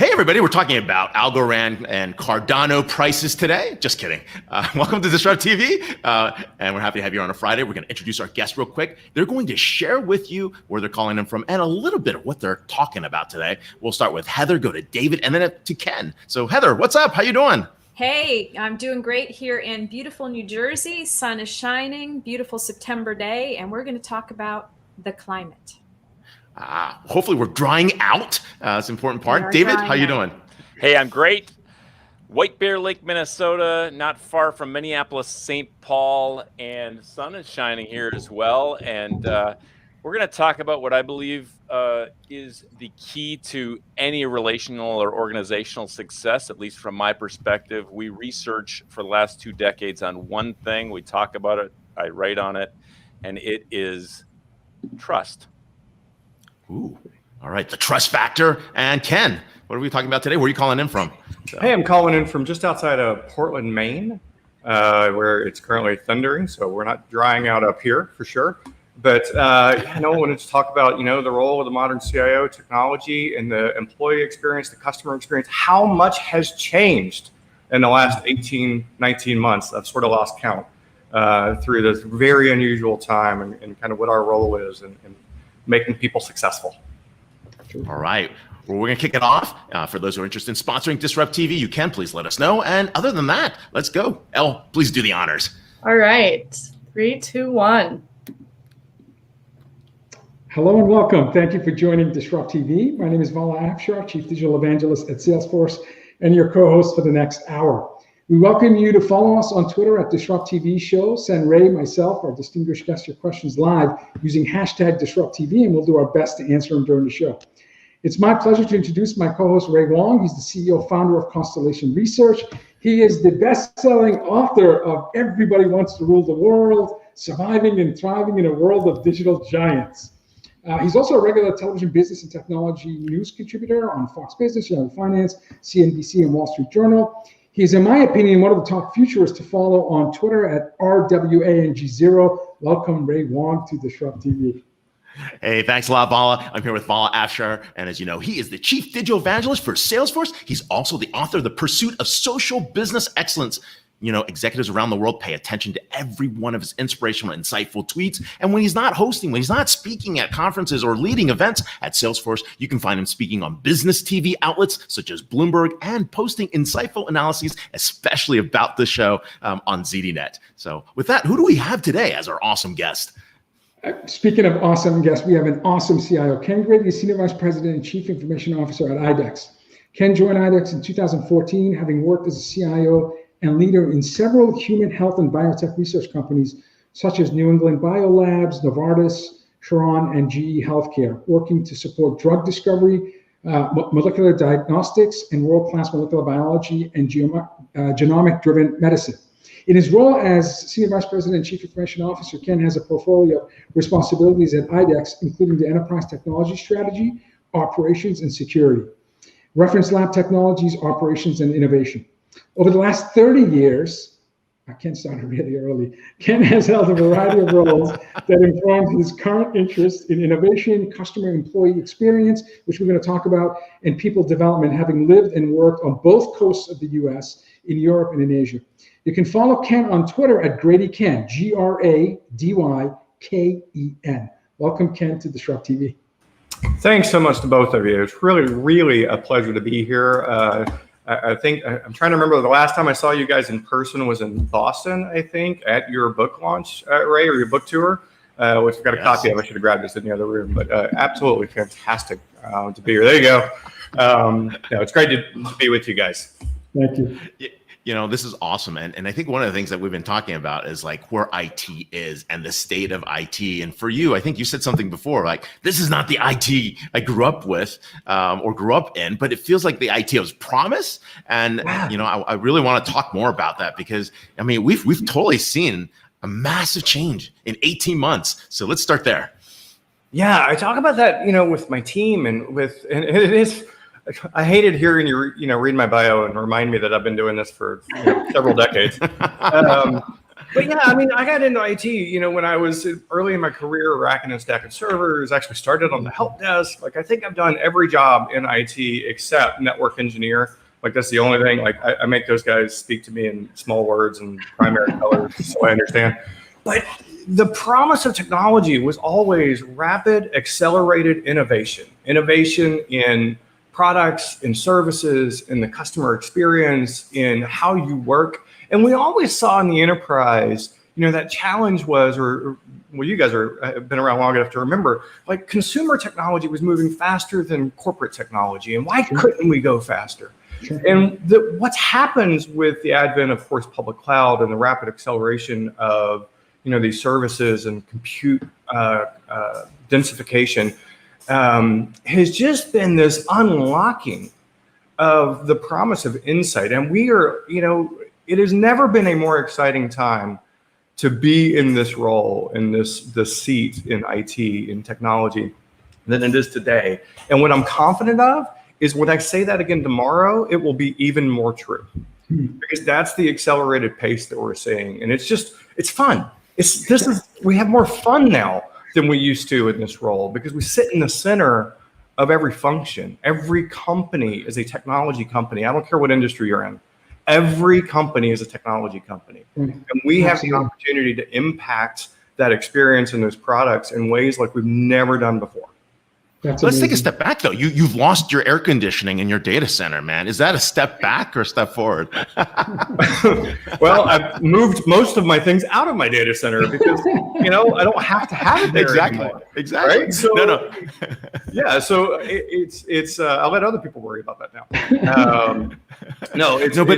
Hey, everybody, we're talking about Algorand and Cardano prices today. Just kidding. Welcome to DisrupTV, and we're happy to have you on a Friday. We're going to introduce our guests real quick. They're going to share with you where they're calling in from and a little bit of what they're talking about today. We'll start with Heather, go to David, and then to Ken. So Heather, what's up? How you doing? Hey, I'm doing great here in beautiful New Jersey. Sun is shining, beautiful September day, and we're going to talk about the climate. Hopefully we're drying out. It's an important part. David, how you doing? Hey, I'm great. White Bear Lake, Minnesota, not far from Minneapolis, St. Paul, and sun is shining here as well. And we're going to talk about what I believe is the key to any relational or organizational success, at least from my perspective. We research for the last 2 decades on one thing. We talk about it. I write on it, and it is trust. Ooh, all right. The trust factor. And Ken, what are we talking about today? Where are you calling in from? Hey, I'm calling in from just outside of Portland, Maine, where it's currently thundering. So we're not drying out up here for sure. But I wanted to talk about, the role of the modern CIO technology and the employee experience, the customer experience, how much has changed in the last 18, 19 months. I've sort of lost count through this very unusual time and kind of what our role is in making people successful. All right. Well, we're going to kick it off. For those who are interested in sponsoring DisrupTV, you can please let us know. And other than that, let's go. Elle, please do the honors. All right. 3, 2, 1. Hello and welcome. Thank you for joining DisrupTV. My name is Vala Afshar, Chief Digital Evangelist at Salesforce, and your co-host for the next hour. We welcome you to follow us on Twitter at DisrupTV Show. Send Ray, myself, our distinguished guests your questions live using hashtag DisrupTV, and we'll do our best to answer them during the show. It's my pleasure to introduce my co-host, Ray Wang. He's the CEO, founder of Constellation Research. He is the best-selling author of Everybody Wants to Rule the World, Surviving and Thriving in a World of Digital Giants. He's also a regular television business and technology news contributor on Fox Business, Yahoo Finance, CNBC, and Wall Street Journal. He's, in my opinion, one of the top futurists to follow on Twitter at RWANG0. Welcome, Ray Wang, to DisrupTV. Hey, thanks a lot, Vala. I'm here with Vala Afshar, and as you know, he is the Chief Digital Evangelist for Salesforce. He's also the author of The Pursuit of Social Business Excellence. Executives around the world pay attention to every one of his inspirational, insightful tweets. And when he's not hosting, when he's not speaking at conferences or leading events at Salesforce, you can find him speaking on business TV outlets such as Bloomberg and posting insightful analyses, especially about the show on ZDNet. So with that, who do we have today as our awesome guest? Speaking of awesome guests, we have an awesome CIO. Ken Grady is Senior Vice President and Chief Information Officer at IDEXX. Ken joined IDEXX in 2014, having worked as a CIO and leader in several human health and biotech research companies, such as New England Biolabs, Novartis, Sharon, and GE Healthcare, working to support drug discovery, molecular diagnostics, and world-class molecular biology and genomic-driven medicine. In his role as Senior Vice President and Chief Information Officer, Ken has a portfolio of responsibilities at IDEXX, including the enterprise technology strategy, operations, and security, reference lab technologies, operations, and innovation. Over the last 30 years, Ken started really early, Ken has held a variety of roles that informed his current interest in innovation, customer employee experience, which we're going to talk about, and people development, having lived and worked on both coasts of the US, in Europe, and in Asia. You can follow Ken on Twitter at GradyKen, GradyKen. Welcome, Ken, to DisrupTV. Thanks so much to both of you. It's really, really a pleasure to be here. I think I'm trying to remember the last time I saw you guys in person was in Boston, I think, at your book launch, Ray, or your book tour, which I've got a copy of. I should have grabbed this in the other room, but absolutely fantastic to be here. There you go. It's great to be with you guys. Thank you. This is awesome. And I think one of the things that we've been talking about is like where IT is and the state of IT. And for you, I think you said something before, like, this is not the IT I grew up with or grew up in, but it feels like the IT was promise. And, I really want to talk more about that because, we've totally seen a massive change in 18 months. So let's start there. Yeah, I talk about that, with my team and it is. I hated hearing you, read my bio and remind me that I've been doing this for several decades. But yeah, I mean, I got into IT, when I was early in my career, racking and stacking servers, actually started on the help desk. Like, I think I've done every job in IT except network engineer. Like, that's the only thing. Like, I make those guys speak to me in small words and primary colors so I understand. But the promise of technology was always rapid, accelerated innovation in products, in services, in the customer experience, in how you work. And we always saw in the enterprise, that challenge was, well, you guys have been around long enough to remember, like, consumer technology was moving faster than corporate technology. And why couldn't we go faster? Sure. And what's happened with the advent of course, public cloud and the rapid acceleration of these services and compute densification has just been this unlocking of the promise of insight. And we are, it has never been a more exciting time to be in this role, in this seat in IT, in technology, than it is today. And what I'm confident of is when I say that again tomorrow, it will be even more true. Because that's the accelerated pace that we're seeing. And it's fun. We have more fun now than we used to in this role because we sit in the center of every function. Every company is a technology company. I don't care what industry you're in. Every company is a technology company. And we have the opportunity to impact that experience and those products in ways like we've never done before. Let's take a step back, though. You've lost your air conditioning in your data center, man. Is that a step back or a step forward? Well, I've moved most of my things out of my data center because, I don't have to have it there anymore. Exactly. Right? So, No. Yeah. So it's I'll let other people worry about that now.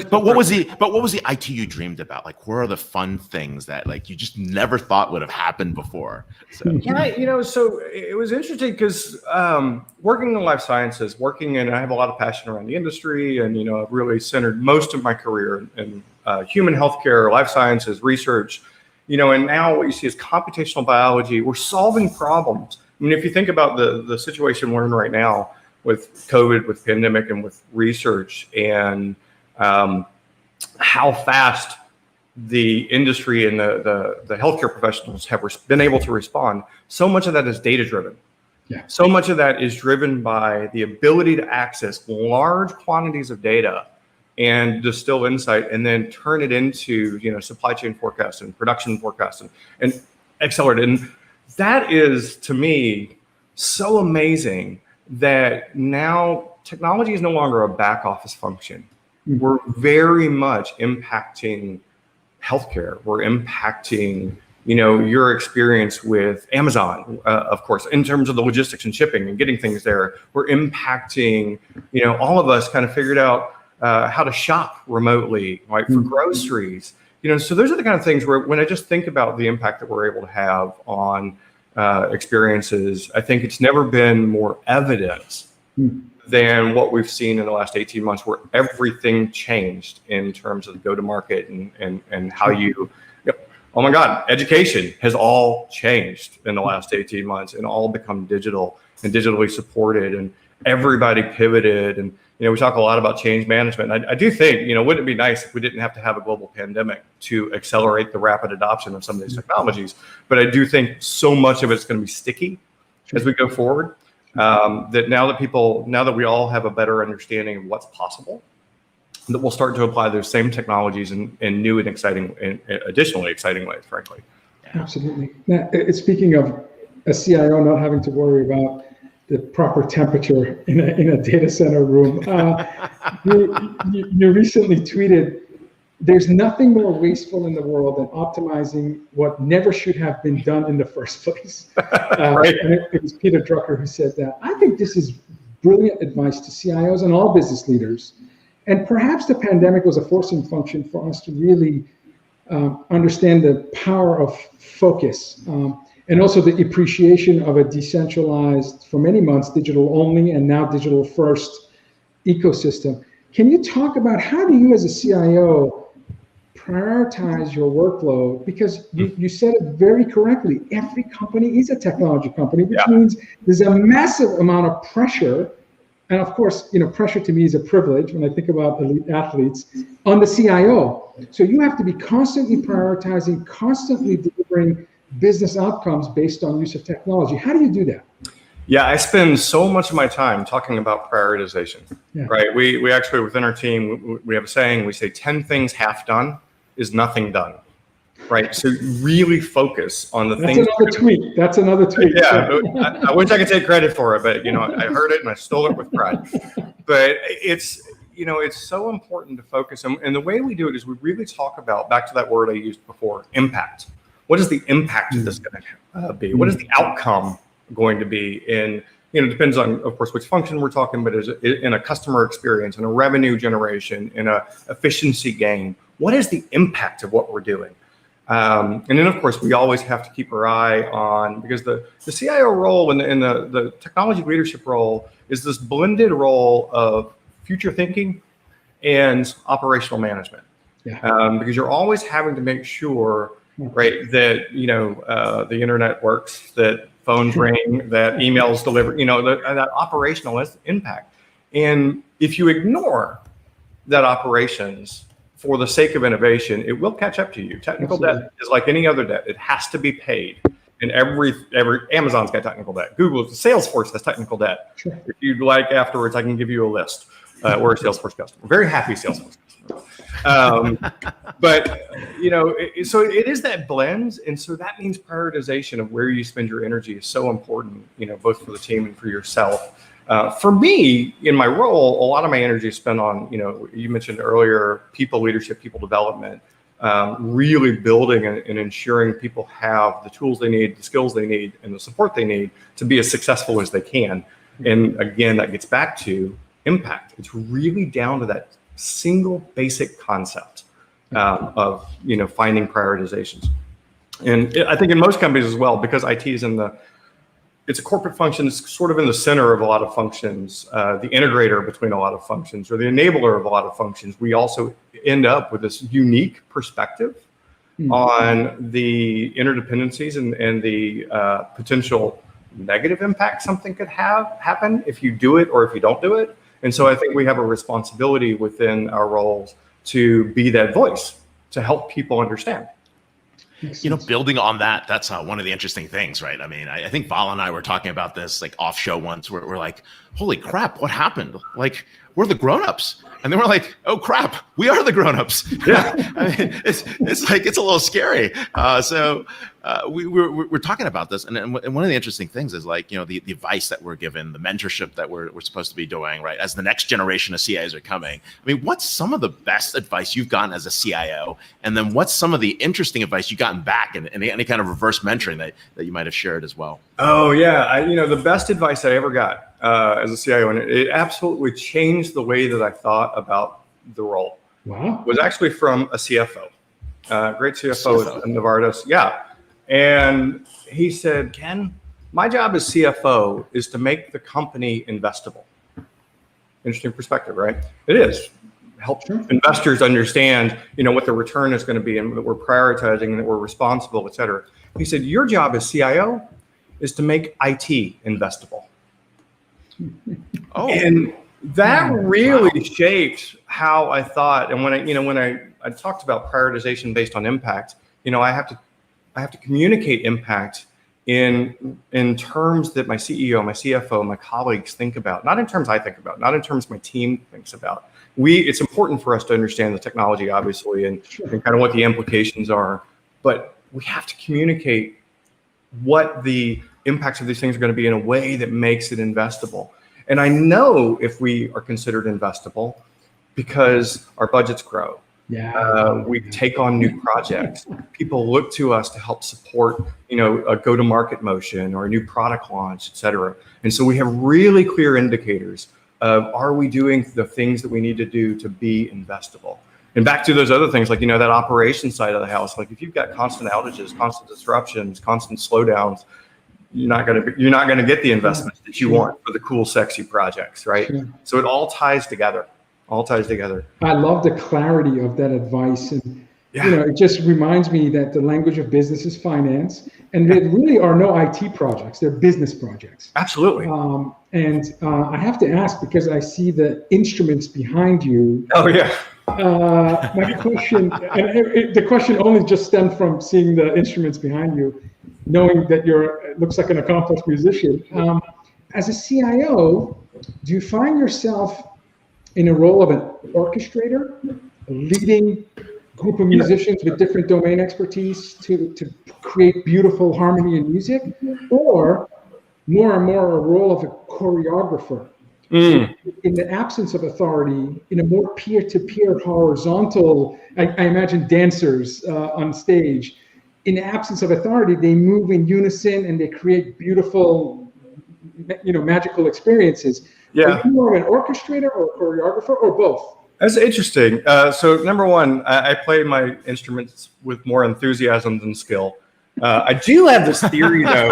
But what was the IT you dreamed about? Like, where are the fun things that like you just never thought would have happened before? So. Yeah, so it was interesting because working in life sciences, I have a lot of passion around the industry, and I've really centered most of my career in human healthcare, life sciences, research, and now what you see is computational biology. We're solving problems. I mean, if you think about the situation we're in right now with COVID, with pandemic, and with research, and how fast the industry and the healthcare professionals have been able to respond, so much of that is data driven. Yeah. So much of that is driven by the ability to access large quantities of data and distill insight and then turn it into, supply chain forecasting, production forecasting, and accelerate. And that is, to me, so amazing that now technology is no longer a back office function. Mm-hmm. We're very much impacting healthcare. We're impacting your experience with Amazon, of course, in terms of the logistics and shipping and getting things there. We're impacting, all of us kind of figured out how to shop remotely, right, for groceries. So those are the kind of things where when I just think about the impact that we're able to have on experiences, I think it's never been more evident than what we've seen in the last 18 months, where everything changed in terms of the go-to-market and how you. Oh my God, education has all changed in the last 18 months and all become digital and digitally supported, and everybody pivoted. And, we talk a lot about change management. I do think, wouldn't it be nice if we didn't have to have a global pandemic to accelerate the rapid adoption of some of these technologies? But I do think so much of it's going to be sticky as we go forward, that now that we all have a better understanding of what's possible, that we'll start to apply those same technologies in new and exciting, and additionally exciting ways, frankly. Absolutely. Now, speaking of a CIO not having to worry about the proper temperature in a data center room, you recently tweeted, "There's nothing more wasteful in the world than optimizing what never should have been done in the first place." Right. And it was Peter Drucker who said that. I think this is brilliant advice to CIOs and all business leaders. And perhaps the pandemic was a forcing function for us to really understand the power of focus, and also the appreciation of a decentralized, for many months, digital only and now digital first ecosystem. Can you talk about how do you as a CIO prioritize your workload? Because you said it very correctly, every company is a technology company, which means there's a massive amount of pressure and of course, pressure to me is a privilege when I think about elite athletes, on the CIO. So you have to be constantly prioritizing, constantly delivering business outcomes based on use of technology. How do you do that? Yeah, I spend so much of my time talking about prioritization, right? We actually, within our team, we have a saying, we say 10 things half done is nothing done, right? So really focus on the things. That's another tweet. Yeah, I wish I could take credit for it, but I heard it and I stole it with pride. But it's so important to focus. And the way we do it is we really talk about, back to that word I used before, impact. What is the impact of this going to be? What is the outcome going to be in, it depends on, of course, which function we're talking, but is it in a customer experience, in a revenue generation, in a efficiency gain? What is the impact of what we're doing? And then, of course, we always have to keep our eye on, because the CIO role and the technology leadership role is this blended role of future thinking and operational management. Because you're always having to make sure, right, that the internet works, that phones ring, that emails deliver, that operational impact. And if you ignore that operations for the sake of innovation, it will catch up to you. Technical debt is like any other debt. It has to be paid. And every Amazon's got technical debt. Google's, Salesforce has technical debt. Sure. If you'd like afterwards, I can give you a list. We're a Salesforce customer. Very happy Salesforce customer. But so it is that blend, and so that means prioritization of where you spend your energy is so important. Both for the team and for yourself. For me, in my role, a lot of my energy is spent on, you mentioned earlier, people leadership, people development, really building and ensuring people have the tools they need, the skills they need, and the support they need to be as successful as they can. And again, that gets back to impact. It's really down to that single basic concept of finding prioritizations. And I think in most companies as well, because IT is it's a corporate function, it's sort of in the center of a lot of functions, the integrator between a lot of functions, or the enabler of a lot of functions. We also end up with this unique perspective on the interdependencies and the potential negative impact something could happen if you do it or if you don't do it. And so I think we have a responsibility within our roles to be that voice to help people understand. Building on that, that's one of the interesting things, right? I mean, I think Vala and I were talking about this like off show once, where we're like, holy crap, what happened? Like, we're the grown-ups. And then we're like, oh crap, we are the grown-ups. Yeah. I mean, it's like, it's a little scary. So we're talking about this. And one of the interesting things is like, the advice that we're given, the mentorship that we're supposed to be doing, right? As the next generation of CIOs are coming. I mean, what's some of the best advice you've gotten as a CIO? And then what's some of the interesting advice you've gotten back and any kind of reverse mentoring that you might have shared as well? Oh yeah. The best advice I ever got as a CIO, and it absolutely changed the way that I thought about the role. Wow. Was actually from a CFO, great CFO at Novartis. Yeah. And he said, Ken, my job as CFO is to make the company investable. Interesting perspective, right? It is. Help investors understand, what the return is going to be and that we're prioritizing and that we're responsible, et cetera. He said, your job as CIO is to make IT investable. And that really shaped how I thought. And when I talked about prioritization based on impact, I have to communicate impact in terms that my CEO, my CFO, my colleagues think about, not in terms I think about, not in terms my team thinks about. It's important for us to understand the technology, obviously, and kind of what the implications are, but we have to communicate what the impacts of these things are going to be in a way that makes it investable. And I know if we are considered investable because our budgets grow. We take on new projects. People look to us to help support, a go-to-market motion or a new product launch, et cetera. And so we have really clear indicators of, are we doing the things that we need to do to be investable? And back to those other things, like, that operations side of the house, like if you've got constant outages, constant disruptions, constant slowdowns, you're not going to get the investments that you want for the cool, sexy projects, right? So it all ties together. I love the clarity of that advice. And, it just reminds me that the language of business is finance. And there really are no IT projects, they're business projects. Absolutely. I have to ask, because I see the instruments behind you. Oh, yeah. My question, and the question only just stemmed from seeing the instruments behind you, knowing that it looks like an accomplished musician. As a CIO, do you find yourself in a role of an orchestrator, leading group of musicians with different domain expertise to create beautiful harmony and music, or more and more a role of a choreographer? In the absence of authority, in a more peer-to-peer horizontal, I imagine dancers on stage, in the absence of authority, they move in unison and they create beautiful, magical experiences. Yeah. Are you more of an orchestrator or a choreographer, or both? That's interesting. So number one, I play my instruments with more enthusiasm than skill. I do have this theory, though.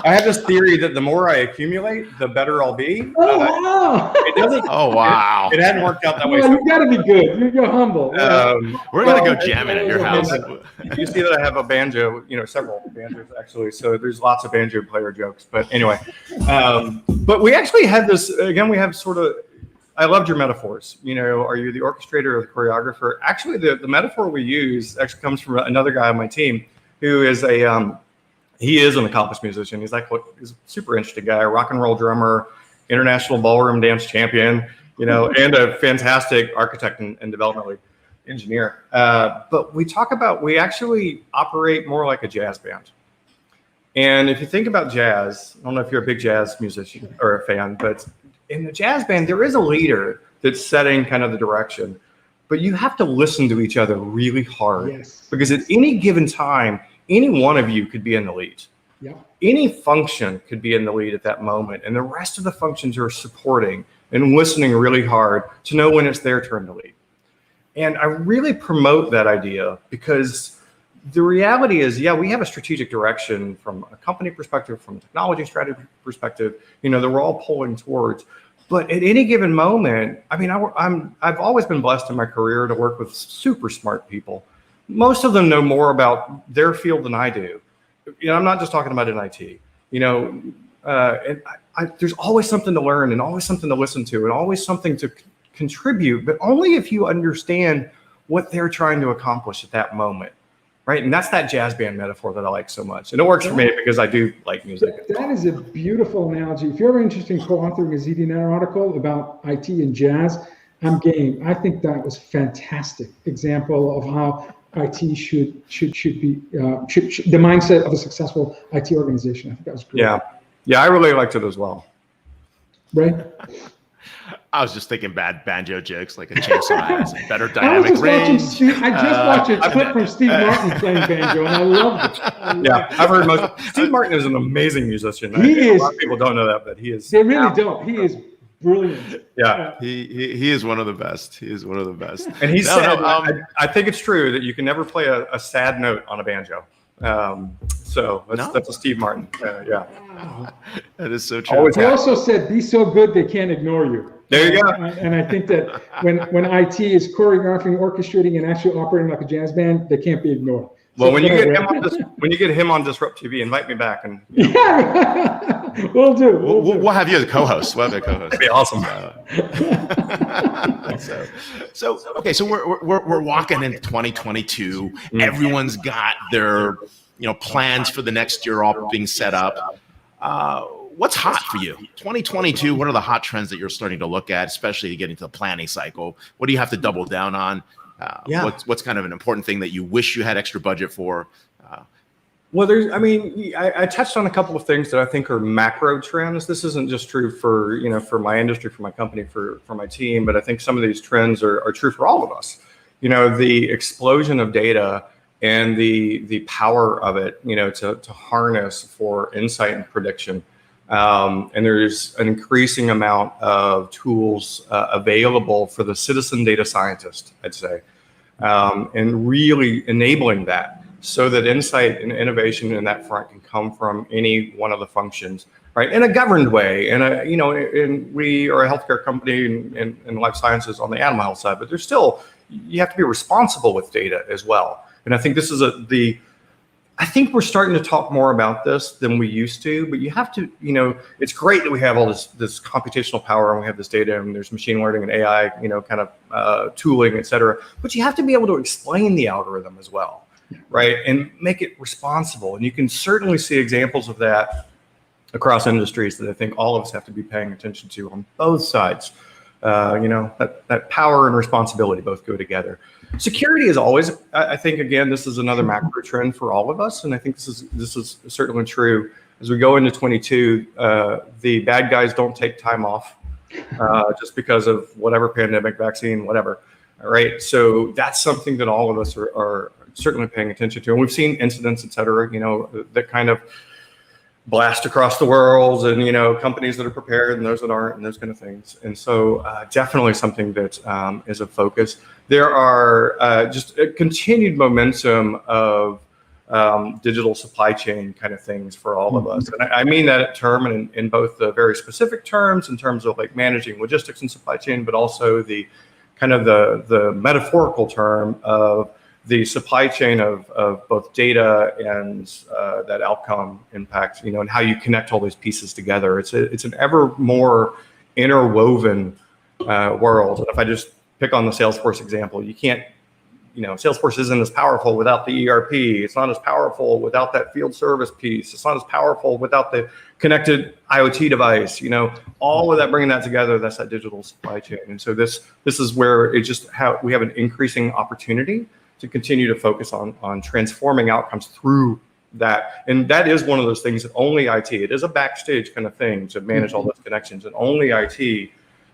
That the more I accumulate, the better I'll be. Oh, wow. It doesn't. Oh, wow. It hadn't worked out that way. Well, you got to be good. You're humble. We're going to go jamming at your house. You see that I have a banjo, several banjos, actually. So there's lots of banjo player jokes. But anyway, but we actually had this, again, we have sort of, I loved your metaphors. Are you the orchestrator or the choreographer? Actually, the metaphor we use actually comes from another guy on my team who is he is an accomplished musician. He's he's a super interesting guy, rock and roll drummer, international ballroom dance champion, and a fantastic architect and developmental engineer. But we actually operate more like a jazz band. And if you think about jazz, I don't know if you're a big jazz musician or a fan, but in the jazz band, there is a leader that's setting kind of the direction. But you have to listen to each other really hard. Yes. Because at any given time, any one of you could be in the lead. Yeah. Any function could be in the lead at that moment, and the rest of the functions are supporting and listening really hard to know when it's their turn to lead. And I really promote that idea because the reality is, we have a strategic direction from a company perspective, from a technology strategy perspective, that we're all pulling towards. But at any given moment, I've always been blessed in my career to work with super smart people. Most of them know more about their field than I do. I'm not just talking about in IT. There's always something to learn and always something to listen to and always something to contribute, but only if you understand what they're trying to accomplish at that moment. Right. And that's that jazz band metaphor that I like so much. And it works for me because I do like music. That is a beautiful analogy. If you're ever interested in co-authoring a ZDNet article about IT and jazz, I'm game. I think that was fantastic example of how IT should be the mindset of a successful IT organization. I think that was great. Yeah, I really liked it as well. Right. I was just thinking bad banjo jokes, like a chainsaw has a better dynamic range. I just watched a clip from Steve Martin playing banjo, and I loved it. I've heard most. Steve Martin is an amazing musician. A lot of people don't know that, but he is. They really don't. He is brilliant. Yeah, he is one of the best. He is one of the best. And he said, I think it's true that you can never play a sad note on a banjo. So that's a Steve Martin. Wow. That is so true. He also said, "Be so good they can't ignore you." There you go. And I think that when IT is choreographing, orchestrating, and actually operating like a jazz band, they can't be ignored. Well, when you get him on DisrupTV, invite me back, and we'll do. We'll have you as a co-host. We'll have a co-host. That'd be awesome. So we're walking into 2022. Everyone's got their plans for the next year all being set up. What's hot for you? 2022, what are the hot trends that you're starting to look at, especially to get into the planning cycle? What do you have to double down on? What's kind of an important thing that you wish you had extra budget for? Well, I touched on a couple of things that I think are macro trends. This isn't just true for my industry, for my company, for my team, but I think some of these trends are true for all of us. The explosion of data and the power of it, to harness for insight and prediction. And there's an increasing amount of tools available for the citizen data scientist, I'd say, and really enabling that so that insight and innovation in that front can come from any one of the functions, right, in a governed way. And and we are a healthcare company and life sciences on the animal health side, but you have to be responsible with data as well. And I think this is I think we're starting to talk more about this than we used to, but you have to, it's great that we have all this computational power and we have this data and there's machine learning and AI, kind of tooling, et cetera. But you have to be able to explain the algorithm as well, right? And make it responsible. And you can certainly see examples of that across industries that I think all of us have to be paying attention to on both sides. That power and responsibility both go together. Security is always, I think, again, this is another macro trend for all of us. And I think this is certainly true. As we go into 22, the bad guys don't take time off just because of whatever pandemic, vaccine, whatever. All right. So that's something that all of us are certainly paying attention to. And we've seen incidents, et cetera, that kind of blast across the world, and companies that are prepared and those that aren't, and those kind of things. And so definitely something that is a focus. There are just a continued momentum of digital supply chain kind of things for all of us. And I mean that term in both the very specific terms in terms of like managing logistics and supply chain, but also the kind of the metaphorical term of the supply chain of both data and that outcome impact, and how you connect all these pieces together. It's an ever more interwoven world. And if I just pick on the Salesforce example, you can't, Salesforce isn't as powerful without the ERP. It's not as powerful without that field service piece. It's not as powerful without the connected IoT device. All of that, bringing that together, that's that digital supply chain. And so this is where we have an increasing opportunity to continue to focus on transforming outcomes through that. And that is one of those things that only IT, it is a backstage kind of thing to manage all those connections, and only IT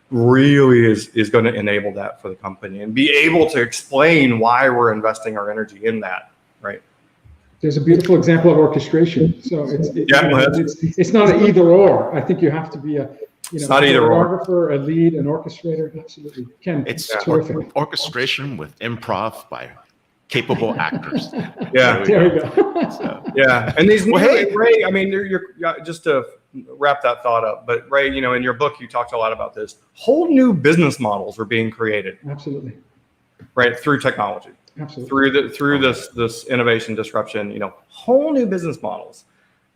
really is going to enable that for the company and be able to explain why we're investing our energy in that, right? There's a beautiful example of orchestration. So it's not an either or. I think you have to be a choreographer, a lead, an orchestrator. Absolutely. Ken, it's terrific. Orchestration with improv by capable actors. Yeah, there we go. So. Yeah, and these. Well, hey, Ray. I mean, you're just to wrap that thought up. But Ray, in your book, you talked a lot about this. Whole new business models are being created. Absolutely. Right, through technology. Absolutely. Through this innovation disruption. Whole new business models,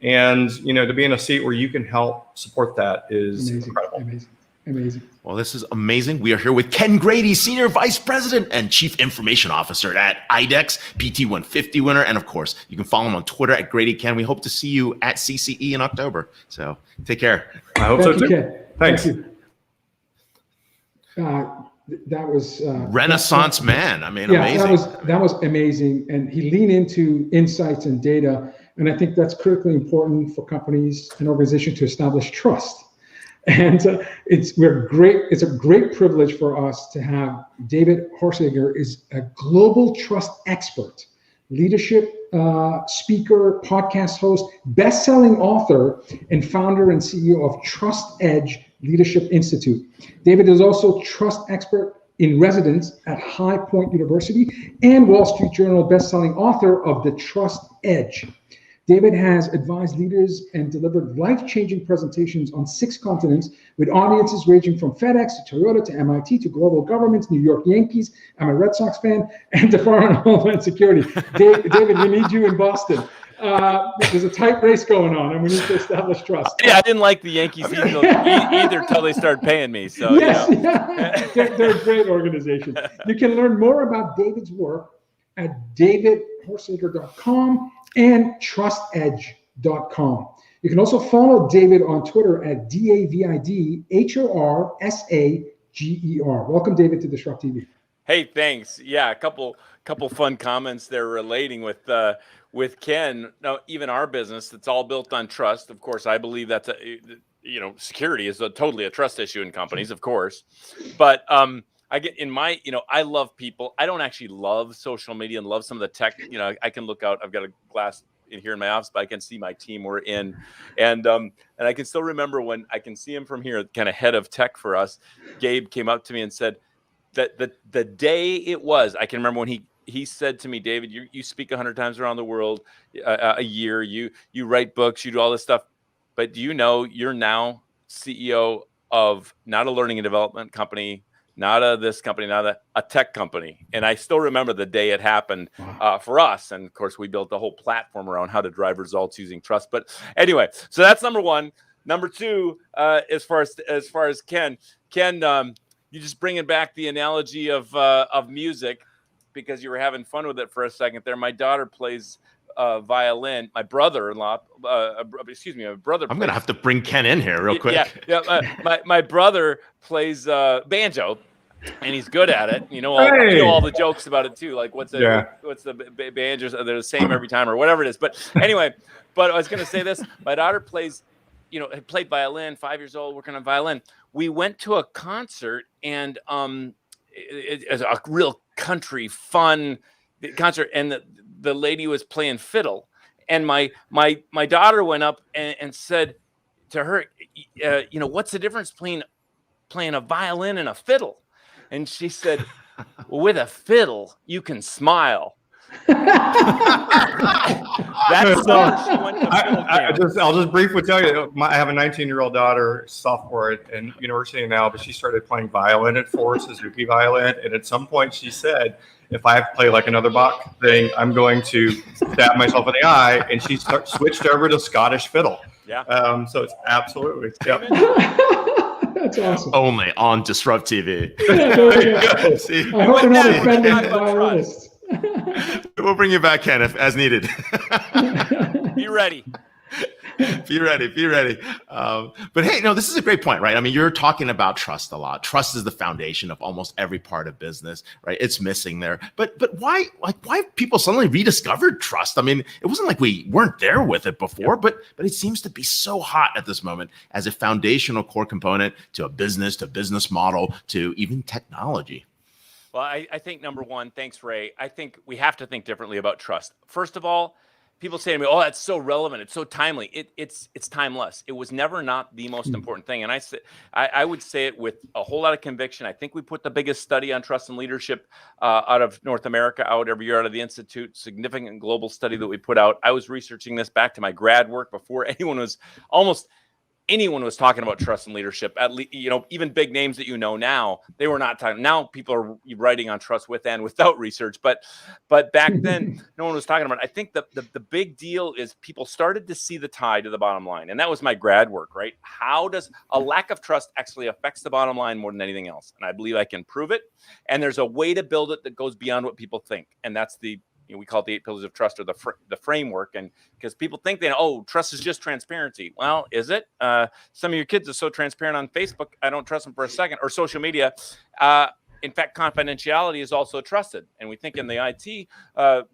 and to be in a seat where you can help support that is incredible. Amazing. Well, this is amazing. We are here with Ken Grady, Senior Vice President and Chief Information Officer at IDEXX, PT 150 winner. And of course, you can follow him on Twitter at GradyKen. We hope to see you at CCE in October. So take care. I hope so too. Ken. Thanks. Thank you. That was Renaissance man. I mean, amazing. That was amazing. And he leaned into insights and data. And I think that's critically important for companies and organizations to establish trust. And it's a great privilege for us to have David Horsager, is a global trust expert, leadership speaker, podcast host, best-selling author, and founder and CEO of Trust Edge Leadership Institute. David is also trust expert in residence at High Point University and Wall Street Journal best-selling author of The Trust Edge. David has advised leaders and delivered life-changing presentations on 6 continents with audiences ranging from FedEx to Toyota to MIT to global governments, New York Yankees, I'm a Red Sox fan, and to Foreign Homeland Security. David, we need you in Boston. There's a tight race going on, and we need to establish trust. Yeah, I didn't like the Yankees either till they started paying me. So yes, they're a great organization. You can learn more about David's work at davidhorsager.com and trustedge.com. You can also follow David on Twitter at DavidHorsager. Welcome, David, to DisrupTV. Hey, thanks. Yeah, a couple fun comments there relating with Ken. Now, even our business, it's all built on trust. Of course, I believe that's security is totally a trust issue in companies, of course. But I get in my, I love people. I don't actually love social media and love some of the tech. I can look out. I've got a glass in here in my office, but I can see my team we're in, and I can still remember when I can see him from here, kind of head of tech for us. Gabe came up to me and said that the day it was, I can remember when he said to me, David, you speak 100 times around the world a year. You write books, you do all this stuff, but do you know you're now CEO of not a learning and development company, not this company, not a tech company. And I still remember the day it happened for us. And of course, we built the whole platform around how to drive results using trust. But anyway, so that's number one. Number two, as far as Ken, you just bringing back the analogy of music, because you were having fun with it for a second there. My daughter plays violin. My brother-in-law, my brother. I'm gonna have to bring Ken in here real quick. My brother plays banjo, and he's good at it. You know all the jokes about it too. Like what's the banjos? They're the same every time or whatever it is. But anyway, I was gonna say this. My daughter plays. Had played violin, 5 years old, working on violin. We went to a concert, and it was a real country fun concert, and the lady was playing fiddle, and my daughter went up and said to her, what's the difference between playing a violin and a fiddle? And she said, well, with a fiddle you can smile. That's she went to fiddle camp. I'll just briefly tell you, I have a 19-year-old daughter, sophomore at university now, but she started playing violin at 4, Suzuki violin, and at some point she said, if I play like another Bach thing, I'm going to stab myself in the eye, and she switched over to Scottish fiddle. Yeah. So it's absolutely. Yep. That's awesome. Only on DisrupTV. See, I hope we're not offending violinists. We'll bring you back, Ken, as needed. Be ready. Be ready. But hey, no, this is a great point, right? I mean, you're talking about trust a lot. Trust is the foundation of almost every part of business, right? It's missing there. But why people suddenly rediscovered trust? I mean, it wasn't like we weren't there with it before, but it seems to be so hot at this moment as a foundational core component to a business model, to even technology. Well, I think number one, thanks, Ray. I think we have to think differently about trust. First of all, people say to me, "Oh, that's so relevant. It's so timely." It's timeless. It was never not the most important thing. And I would say it with a whole lot of conviction. I think we put the biggest study on trust and leadership out of North America out every year out of the Institute. Significant global study that we put out. I was researching this back to my grad work before anyone was talking about trust and leadership. At least, even big names that now, they were not talking. Now people are writing on trust with and without research. But back then, no one was talking about it. I think the big deal is people started to see the tie to the bottom line. And that was my grad work, right? How does a lack of trust actually affects the bottom line more than anything else? And I believe I can prove it. And there's a way to build it that goes beyond what people think. And that's we call it the 8 pillars of trust, or the framework. And because people think trust is just transparency. Well, is it? Some of your kids are so transparent on Facebook, I don't trust them for a second, or social media. In fact, confidentiality is also trusted. And we think in the IT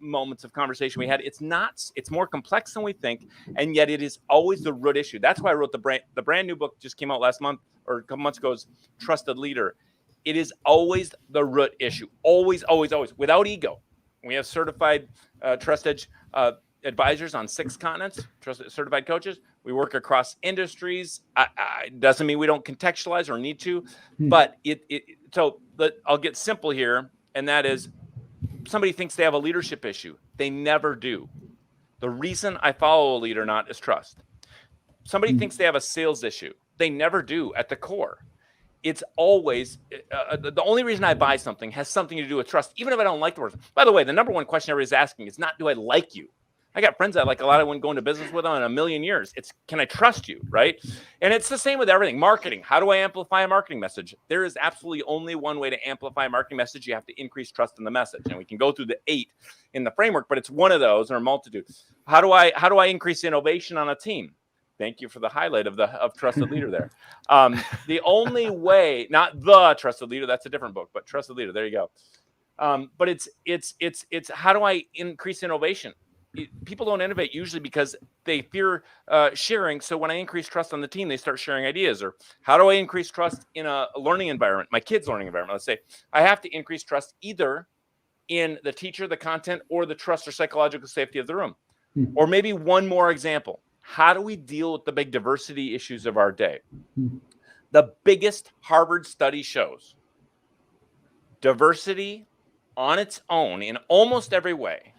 moments of conversation we had, it's more complex than we think. And yet it is always the root issue. That's why I wrote the brand new book just came out last month or a couple months ago, is Trusted Leader. It is always the root issue. Always, always, always, without ego. We have certified Trust Edge advisors on 6 continents, certified coaches. We work across industries. Doesn't mean we don't contextualize or need to, but I'll get simple here, and that is somebody thinks they have a leadership issue. They never do. The reason I follow a leader not is trust. Somebody thinks they have a sales issue. They never do at the core. It's always the only reason I buy something has something to do with trust, even if I don't like the person. By the way, the number one question everybody's asking is not, do I like you? I got friends that like a lot of wouldn't go into business with them in a million years. It's, can I trust you, right? And it's the same with everything. Marketing. How do I amplify a marketing message? There is absolutely only one way to amplify a marketing message. You have to increase trust in the message. And we can go through the 8 in the framework, but it's one of those or a multitude. How do I increase innovation on a team? Thank you for the highlight of Trusted Leader there. The only way, not the Trusted Leader, that's a different book, but Trusted Leader, there you go. But it's how do I increase innovation? People don't innovate usually because they fear sharing. So when I increase trust on the team, they start sharing ideas. Or how do I increase trust in a learning environment, my kids' learning environment? Let's say I have to increase trust either in the teacher, the content, or the trust or psychological safety of the room. Or maybe one more example. How do we deal with the big diversity issues of our day? The biggest Harvard study shows diversity on its own in almost every way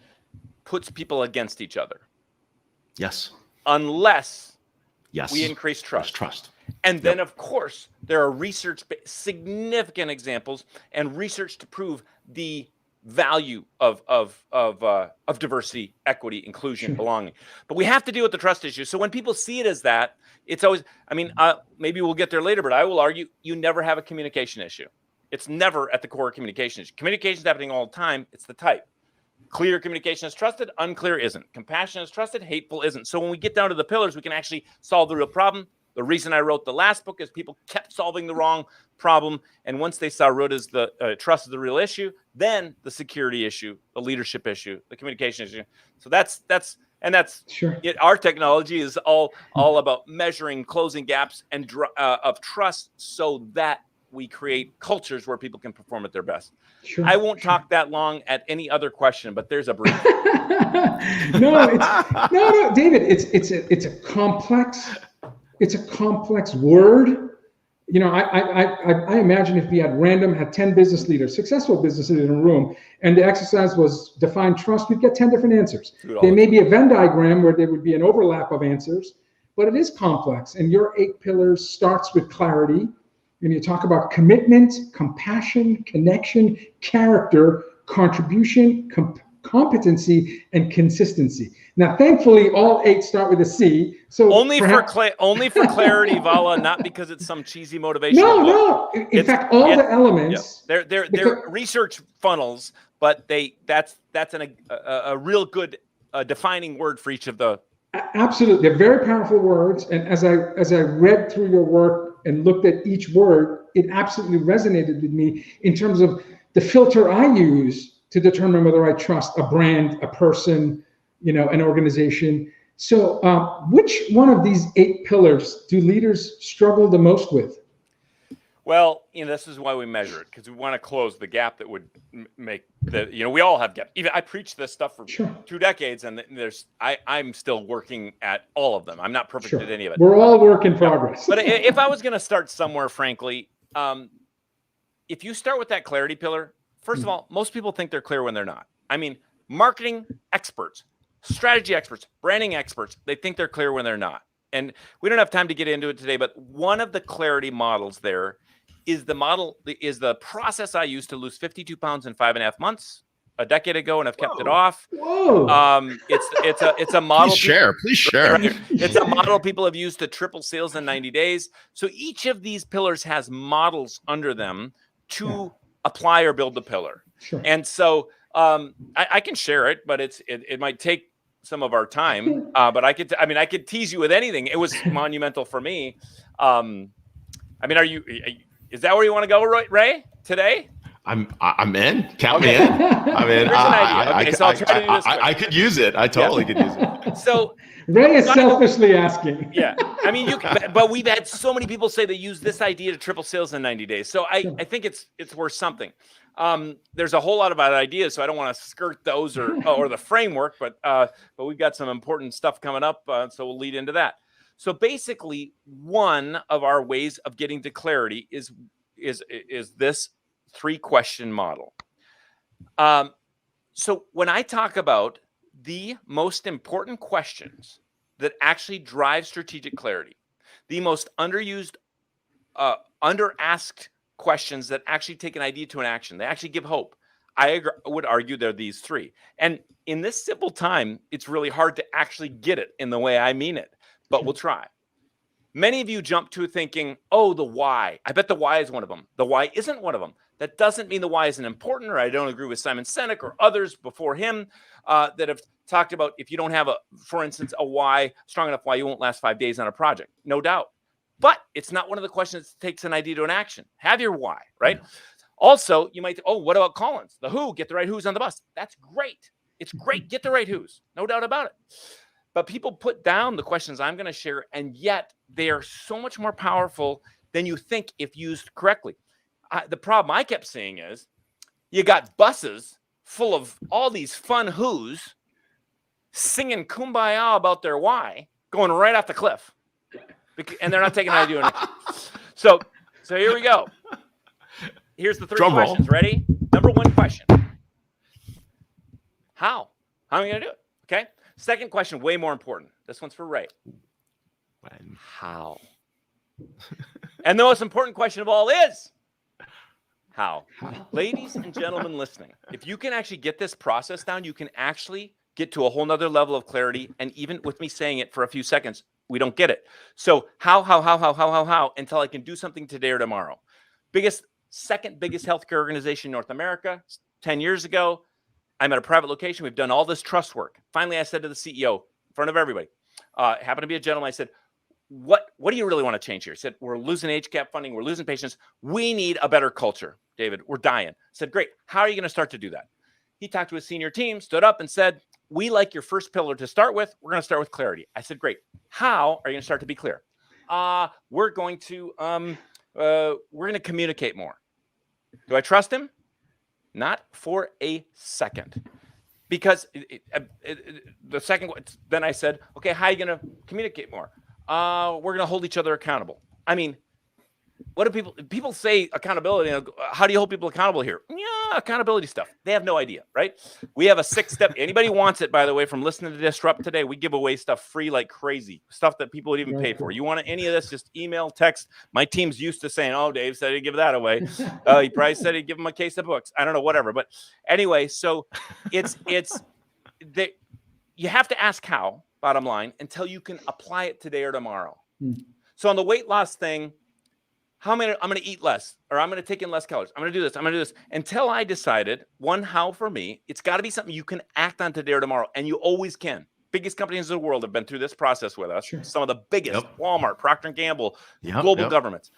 puts people against each other. Yes. Unless yes. we increase trust. Trust. And then, of course, there are significant examples and research to prove the value of diversity, equity, inclusion, belonging. But we have to deal with the trust issue. So when people see it as that, it's always, I mean, maybe we'll get there later, but I will argue you never have a communication issue. It's never at the core of communication issue. Communication is happening all the time. It's the type. Clear communication is trusted, unclear isn't. Compassion is trusted, hateful isn't. So when we get down to the pillars, we can actually solve the real problem. The reason I wrote the last book is people kept solving the wrong problem. And once they saw root as the trust is the real issue, then the security issue, the leadership issue, the communication issue. So that's Sure. it. Our technology is all about measuring, closing gaps and of trust so that we create cultures where people can perform at their best. Sure. I won't talk that long at any other question, but there's a brief. No, David, it's a complex word. You know, I imagine if we had 10 business leaders, successful business leaders in a room, and the exercise was define trust, we'd get 10 different answers. There may be a Venn diagram where there would be an overlap of answers, but it is complex. And your 8 pillars starts with clarity. And you talk about commitment, compassion, connection, character, contribution, competency, and consistency. Now, thankfully, all 8 start with a C. So only for clarity, Vala, not because it's some cheesy motivation. No. In fact, all the elements. Yeah. They're research funnels, but that's a real good defining word for each of the. Absolutely, they're very powerful words. And as I read through your work and looked at each word, it absolutely resonated with me in terms of the filter I use to determine whether I trust a brand, a person, you know, an organization. So which one of these 8 pillars do leaders struggle the most with? Well, you know, this is why we measure it, because we want to close the gap that would make the, you know, we all have gaps. Even I preach this stuff for 2 decades, and I'm still working at all of them. I'm not perfect at any of it. We're all work in progress. But if I was going to start somewhere, frankly, if you start with that clarity pillar, first of all, most people think they're clear when they're not. I mean, marketing experts, strategy experts, branding experts, they think they're clear when they're not. And we don't have time to get into it today, but one of the clarity models there is the process I used to lose 52 pounds in 5.5 months a decade ago, and I've kept it off. Whoa. It's a model. Please share. It's a model people have used to triple sales in 90 days. So each of these pillars has models under them to apply or build the pillar. Sure. And so I can share it, but it might take some of our time. But I could tease you with anything. It was monumental for me. I mean, is that where you want to go, Ray, today? I'm in. Count me in. I mean, I could use it. I totally could use it. So Ray is selfishly asking. Yeah, I mean, but we've had so many people say they use this idea to triple sales in 90 days. So I think it's worth something. There's a whole lot of other ideas, so I don't want to skirt those or the framework, but we've got some important stuff coming up, so we'll lead into that. So basically, one of our ways of getting to clarity is this 3-question model. So when I talk about the most important questions that actually drive strategic clarity, the most underused, under-asked questions that actually take an idea to an action, they actually give hope. I would argue they're these 3. And in this simple time, it's really hard to actually get it in the way I mean it. But we'll try. Many of you jump to thinking, oh, the why. I bet the why is one of them. The why isn't one of them. That doesn't mean the why isn't important, or I don't agree with Simon Sinek or others before him that have talked about if you don't have, for instance, a why, strong enough why, you won't last 5 days on a project. No doubt. But it's not one of the questions that takes an idea to an action. Have your why, right? Also, you might, what about Collins? The who, get the right who's on the bus. That's great. It's great. Get the right who's. No doubt about it. But people put down the questions I'm going to share, and yet they are so much more powerful than you think if used correctly. The problem I kept seeing is you got buses full of all these fun who's singing Kumbaya about their why, going right off the cliff. And they're not taking an idea. So here we go. Here's the 3 questions. Ready? Number 1 question. How? How am I going to do it? Okay. Second question, way more important. This one's for Ray. How? And the most important question of all is how? Ladies and gentlemen listening, if you can actually get this process down, you can actually get to a whole nother level of clarity. And even with me saying it for a few seconds, we don't get it. So how, until I can do something today or tomorrow. Second biggest healthcare organization in North America, 10 years ago. I'm at a private location. We've done all this trust work. Finally, I said to the CEO in front of everybody, happened to be a gentleman. I said, what do you really want to change here? He said, we're losing HCAP funding. We're losing patients. We need a better culture, David. We're dying. I said, great. How are you going to start to do that? He talked to his senior team, stood up and said, we like your first pillar to start with. We're going to start with clarity. I said, great. How are you going to start to be clear? We're going to communicate more. Do I trust him? Not for a second. Because the second, then I said, okay, how are you going to communicate more? We're going to hold each other accountable. I mean, what do people say accountability? How do you hold people accountable here? Yeah, accountability stuff. They have no idea, right? We have a 6-step. Anybody wants it, by the way, from listening to Disrupt today, we give away stuff free like crazy, stuff that people would even pay for. You want any of this, just email, text. My team's used to saying, oh, Dave said he'd give that away. He probably said he'd give him a case of books. I don't know, whatever. But anyway, so you have to ask how, bottom line, until you can apply it today or tomorrow. So on the weight loss thing, I'm going to eat less, or I'm going to take in less calories. I'm going to do this. I'm going to do this until I decided how for me, it's got to be something you can act on today or tomorrow. And you always can. Biggest companies in the world have been through this process with us. Sure. Some of the biggest, Walmart, Procter & Gamble, global governments.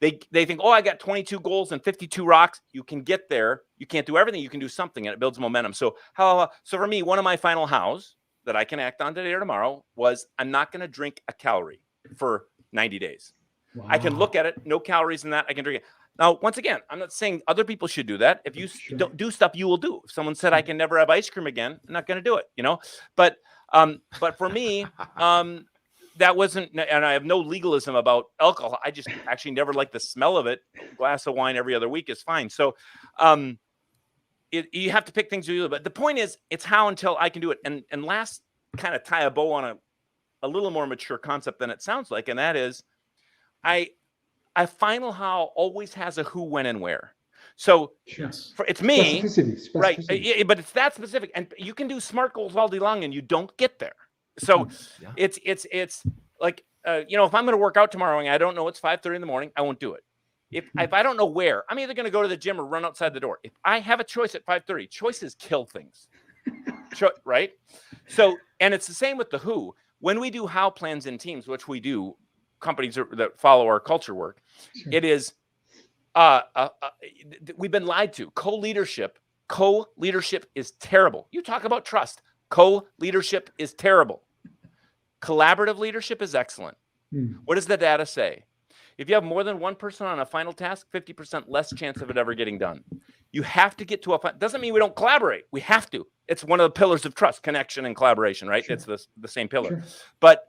They think, I got 22 goals and 52 rocks. You can get there. You can't do everything. You can do something, and it builds momentum. So for me, one of my final hows that I can act on today or tomorrow was I'm not going to drink a calorie for 90 days. Wow. I can look at it, no calories in that. I can drink it. Now, once again, I'm not saying other people should do that. If you don't do stuff, you will do. If someone said I can never have ice cream again, I'm not going to do it, But for me, that wasn't, and I have no legalism about alcohol. I just actually never liked the smell of it. A glass of wine every other week is fine. So you have to pick things to do. But the point is, it's how until I can do it. And last, kind of tie a bow on a little more mature concept than it sounds like, and that is, I final how always has a who, when, and where. So it's me, specificity. Right? But it's that specific, and you can do SMART goals all day long, and you don't get there. So it's like if I'm going to work out tomorrow and I don't know it's 5:30 in the morning, I won't do it. If I don't know where, I'm either going to go to the gym or run outside the door. If I have a choice at 5:30, choices kill things, right? So, and it's the same with the who. When we do how plans in teams, which we do. Companies that follow our culture work, it is we've been lied to. Co-leadership is terrible. You talk about trust. Co-leadership is terrible. Collaborative leadership is excellent. What does the data say? If you have more than one person on a final task, 50% less chance of it ever getting done. You have to get to doesn't mean we don't collaborate. We have to. It's one of the pillars of trust, connection and collaboration, right? It's the same pillar. But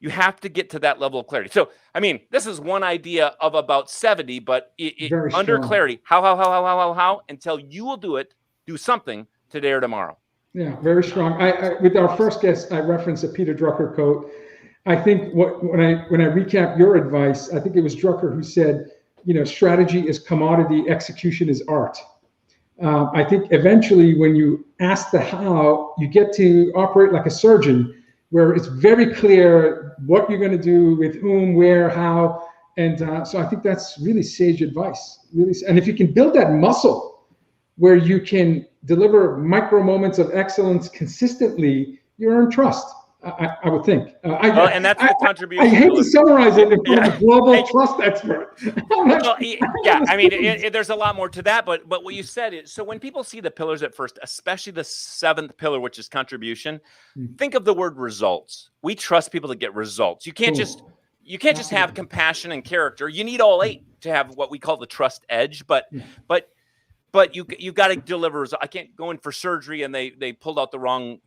you have to get to that level of clarity. So, I mean, this is one idea of about 70, but under clarity, how, until you will do something today or tomorrow. Yeah, very strong. With our first guest, I referenced a Peter Drucker quote. I think when I recap your advice, I think it was Drucker who said, strategy is commodity, execution is art. I think eventually when you ask the how, you get to operate like a surgeon, where it's very clear what you're going to do, with whom, where, how. And so I think that's really sage advice. And if you can build that muscle where you can deliver micro moments of excellence consistently, you earn trust, I would think. And that's the contribution. I hate to summarize it in front of a global trust expert. I mean, there's a lot more to that, but what you said is, so when people see the pillars at first, especially the 7th pillar, which is contribution, think of the word results. We trust people to get results. You can't just have compassion and character. You need all 8 to have what we call the trust edge, but you got to deliver. I can't go in for surgery and they pulled out the wrong,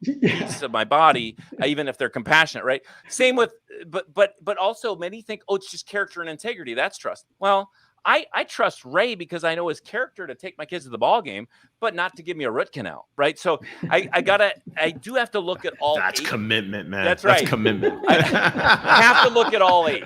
piece of my body, even if they're compassionate, right? Same with, but also many think, it's just character and integrity. That's trust. Well, I trust Ray because I know his character to take my kids to the ball game, but not to give me a root canal, right? So I do have to look at all. That's 8. Commitment, man. That's right. That's commitment. I have to look at all 8.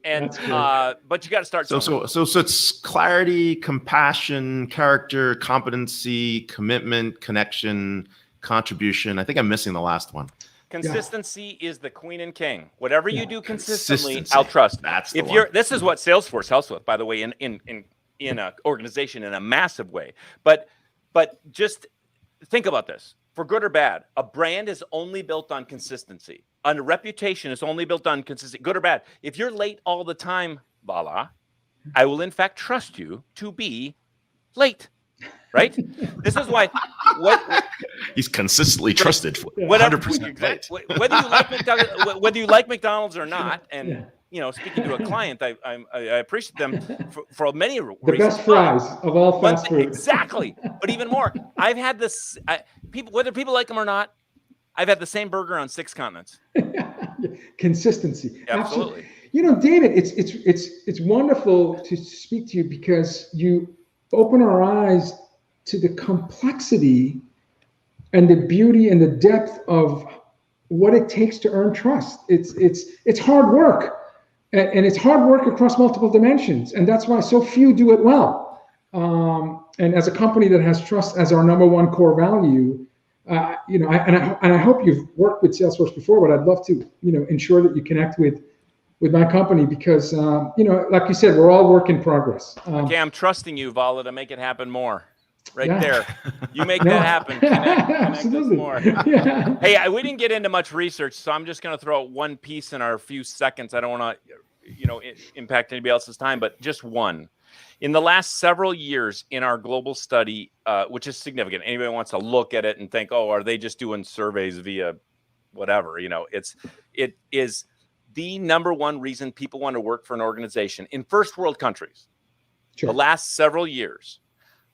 And That's great. but you got to start. So it's clarity, compassion, character, competency, commitment, connection, contribution. I think I'm missing the last one. Consistency is the queen and king. Whatever you do consistently, Consistency. I'll trust. That's the if one. you're. This is what Salesforce helps with, by the way, in an organization in a massive way. But just think about this. For good or bad, a brand is only built on consistency. A reputation is only built on consistency, good or bad. If you're late all the time, Vala, I will in fact trust you to be late. Right? This is why He's consistently trusted. 100% late. whether you like McDonald's or not, and speaking to a client, I appreciate them for many reasons. The best fries of all fast food. Exactly. But even more, I've had this. Whether people like them or not, I've had the same burger on 6 continents. Consistency. Absolutely. David, it's wonderful to speak to you because you open our eyes to the complexity and the beauty and the depth of what it takes to earn trust. It's hard work, and it's hard work across multiple dimensions, and that's why so few do it well. And as a company that has trust as our number one core value, I hope you've worked with Salesforce before, but I'd love to ensure that you connect with my company because like you said, we're all work in progress. Okay, I'm trusting you, Vala, to make it happen more. Yeah. There. You make that happen. Connect us Absolutely. more. Yeah. Hey, we didn't get into much research, so I'm just going to throw out one piece in our few seconds. I don't want to, impact anybody else's time, but just one. In the last several years in our global study, which is significant, anybody wants to look at it and think, oh, are they just doing surveys via whatever? It is the number one reason people want to work for an organization in first world countries. Sure. The last several years.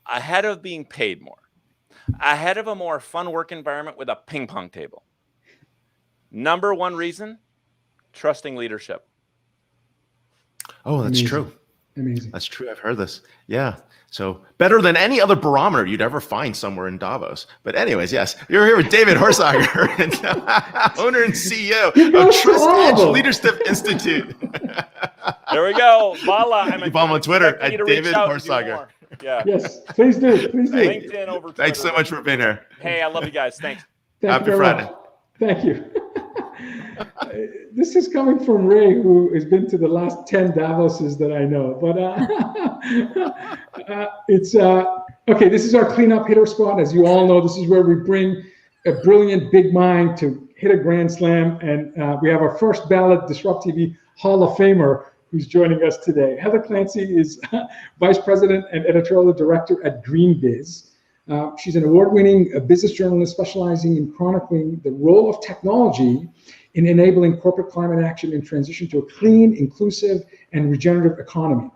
Ahead of being paid more, ahead of a more fun work environment with a ping pong table. Number one reason, trusting leadership. Oh, that's Amazing. true. Amazing. That's true. I've heard this. Yeah. So better than any other barometer you'd ever find somewhere in Davos. But anyways, yes, you're here with David Horsager, owner and CEO of Trust Edge Leadership Institute. There we go. Vala. You follow him on Twitter at David Horsager. Yeah. Yes, please do. Please do. LinkedIn over Twitter. Thanks so much for being here. Hey, I love you guys. Thanks. Happy Friday. Thank you. This is coming from Ray, who has been to the last 10 Davoses that I know. But it's okay. This is our cleanup hitter squad. As you all know, this is where we bring a brilliant big mind to hit a grand slam. And we have our first ballot DisrupTV Hall of Famer who's joining us today. Heather Clancy is Vice President and Editorial Director at GreenBiz. She's an award-winning business journalist specializing in chronicling the role of technology in enabling corporate climate action and transition to a clean, inclusive, and regenerative economy.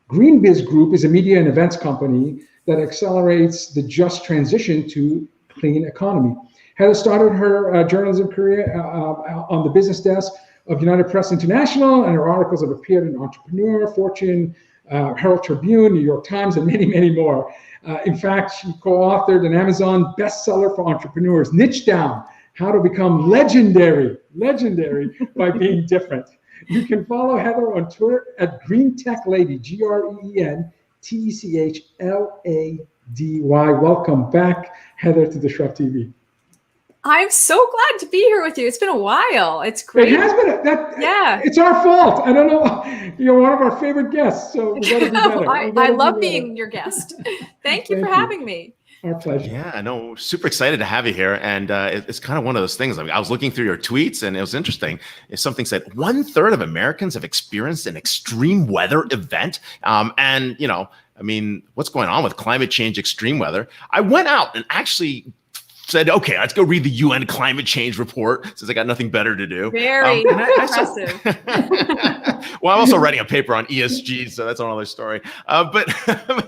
GreenBiz Group is a media and events company that accelerates the just transition to clean economy. Heather started her journalism career on the business desk of United Press International, and her articles have appeared in Entrepreneur, Fortune, Herald Tribune, New York Times, and many, many more. In fact, she co-authored an Amazon bestseller for entrepreneurs, Niche Down, How to Become Legendary by Being Different. You can follow Heather on Twitter at GreenTechLady, GreenTechLady. Welcome back, Heather, to DisrupTV. I'm so glad to be here with you. It's been a while. It's great. It has been. Yeah. It's our fault. I don't know. You're one of our favorite guests, so we gotta be better. I love being your guest. Thank you for having me. Our pleasure. Yeah, no, super excited to have you here. And it's kind of one of those things. I mean, I was looking through your tweets and it was interesting. Something said 1/3 of Americans have experienced an extreme weather event. And, I mean, what's going on with climate change, extreme weather? I went out and actually said, okay, let's go read the UN climate change report since I got nothing better to do. Very impressive. Well, I'm also writing a paper on ESG, so that's another story. But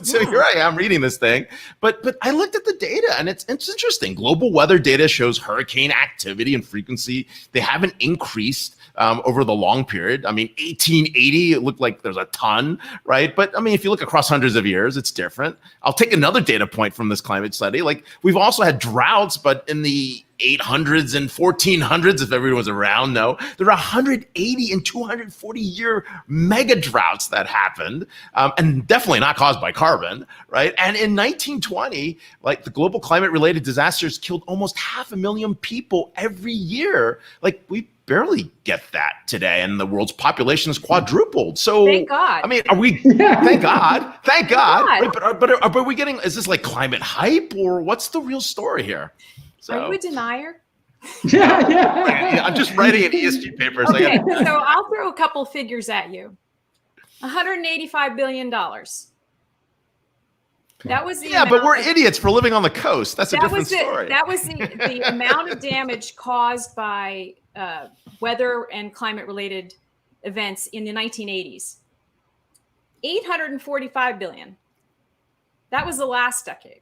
so here I am reading this thing. But I looked at the data, and it's interesting. Global weather data shows hurricane activity and frequency. They haven't increased over the long period. I mean, 1880, it looked like there's a ton, right? But I mean, if you look across hundreds of years, it's different. I'll take another data point from this climate study. Like we've also had droughts, but in the 800s and 1400s, if everyone was around. No, there are 180 and 240-year mega droughts that happened, and definitely not caused by carbon, right? And in 1920, like, the global climate-related disasters killed almost 500,000 people every year. Like, we barely get that today, and the world's population has quadrupled. So, Thank God. I mean, are we? Thank God, thank God. Right, but are we getting? Is this like climate hype, or what's the real story here? So, Are you a denier? Yeah. I'm just writing an ESG paper. So Okay, so I'll throw a couple figures at you. $185 billion. That was the but we're idiots for living on the coast. That's a different story. That was the amount of damage caused by weather and climate-related events in the 1980s. 845 billion. That was the last decade.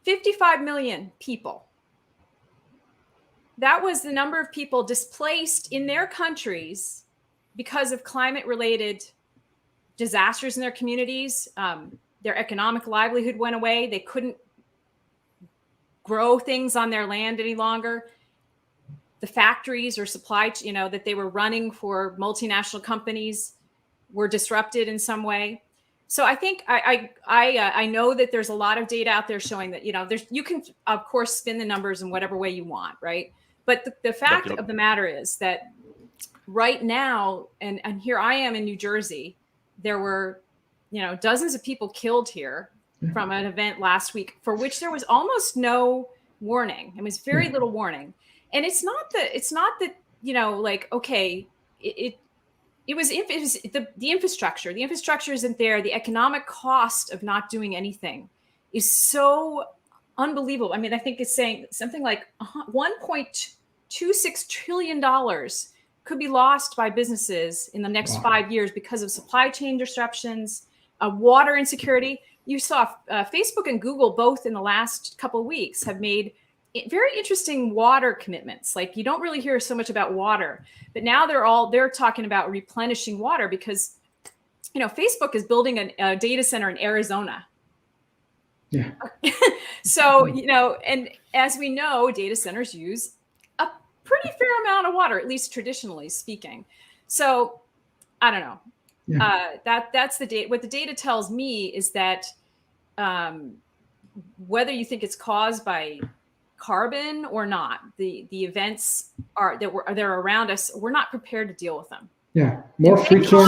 55 million people. That was the number of people displaced in their countries because of climate-related disasters in their communities. Their economic livelihood went away. They couldn't grow things on their land any longer. The factories or supply, that they were running for multinational companies were disrupted in some way. So I think I know that there's a lot of data out there showing that, you can, of course, spin the numbers in whatever way you want, right? But the fact of the matter is that right now, and here I am in New Jersey, there were, dozens of people killed here from an event last week for which there was almost no warning. It was very little warning. And it's not that, okay, it was the infrastructure. The infrastructure isn't there. The economic cost of not doing anything is so unbelievable. I mean, I think it's saying something like $1.26 trillion could be lost by businesses in the next 5 years because of supply chain disruptions, water insecurity. You saw Facebook and Google both in the last couple of weeks have made very interesting water commitments. Like, you don't really hear so much about water, but now they're talking about replenishing water because, Facebook is building a data center in Arizona. Yeah. So, and as we know, data centers use a pretty fair amount of water, at least traditionally speaking. So I don't know. Yeah. That's the data. What the data tells me is that whether you think it's caused by carbon or not, the events they're around us, we're not prepared to deal with them. Yeah, more frequent. We should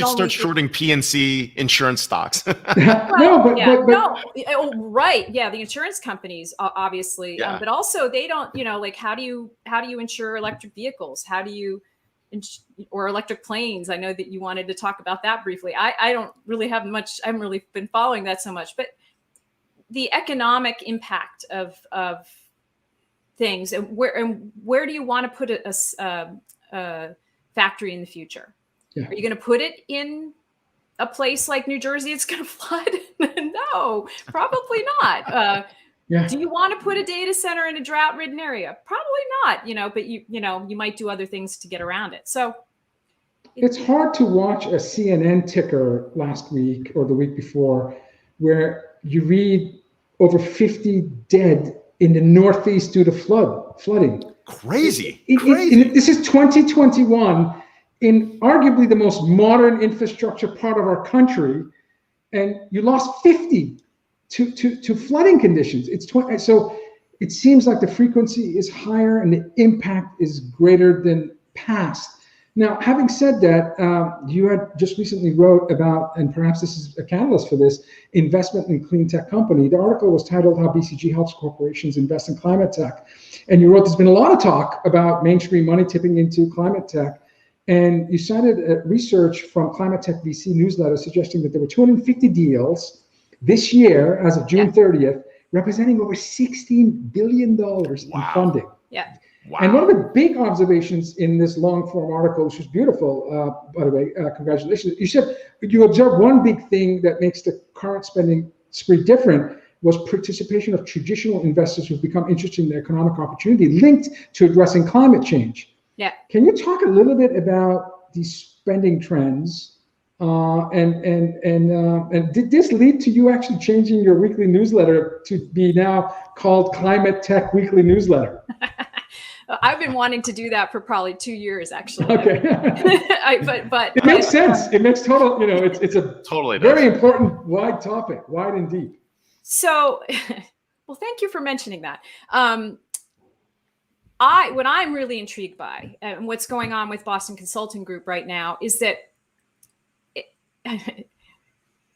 start shorting PNC insurance stocks. Right. Yeah, the insurance companies obviously, but also they don't. How do you insure electric vehicles? How do you or electric planes? I know that you wanted to talk about that briefly. I don't really have much. I haven't really been following that so much, but the economic impact of things and where do you want to put a factory in the future? Yeah. Are you going to put it in a place like New Jersey? It's going to flood? No, probably not. Do you want to put a data center in a drought-ridden area? Probably not. But you might do other things to get around it. So it's hard to watch a CNN ticker last week or the week before where you read over 50 dead in the Northeast due to flooding. Crazy. This is 2021 in arguably the most modern infrastructure part of our country, and you lost 50 to flooding conditions. So it seems like the frequency is higher and the impact is greater than past. Now, having said that, you had just recently wrote about, and perhaps this is a catalyst for this, investment in clean tech company. The article was titled How BCG Helps Corporations Invest in Climate Tech. And you wrote, there's been a lot of talk about mainstream money tipping into climate tech. And you cited research from Climate Tech VC newsletter suggesting that there were 250 deals this year, as of June 30th, representing over $16 billion in funding. Yeah. Wow. And one of the big observations in this long-form article, which was beautiful, by the way, congratulations. You said you observed one big thing that makes the current spending spree different was participation of traditional investors who've become interested in the economic opportunity linked to addressing climate change. Yeah. Can you talk a little bit about these spending trends And did this lead to you actually changing your weekly newsletter to be now called Climate Tech Weekly Newsletter? I've been wanting to do that for probably 2 years, actually. Okay. But it makes sense. It makes total, it's a Totally very important, wide topic, wide and deep. So, well, thank you for mentioning that. What I'm really intrigued by and what's going on with Boston Consulting Group right now is that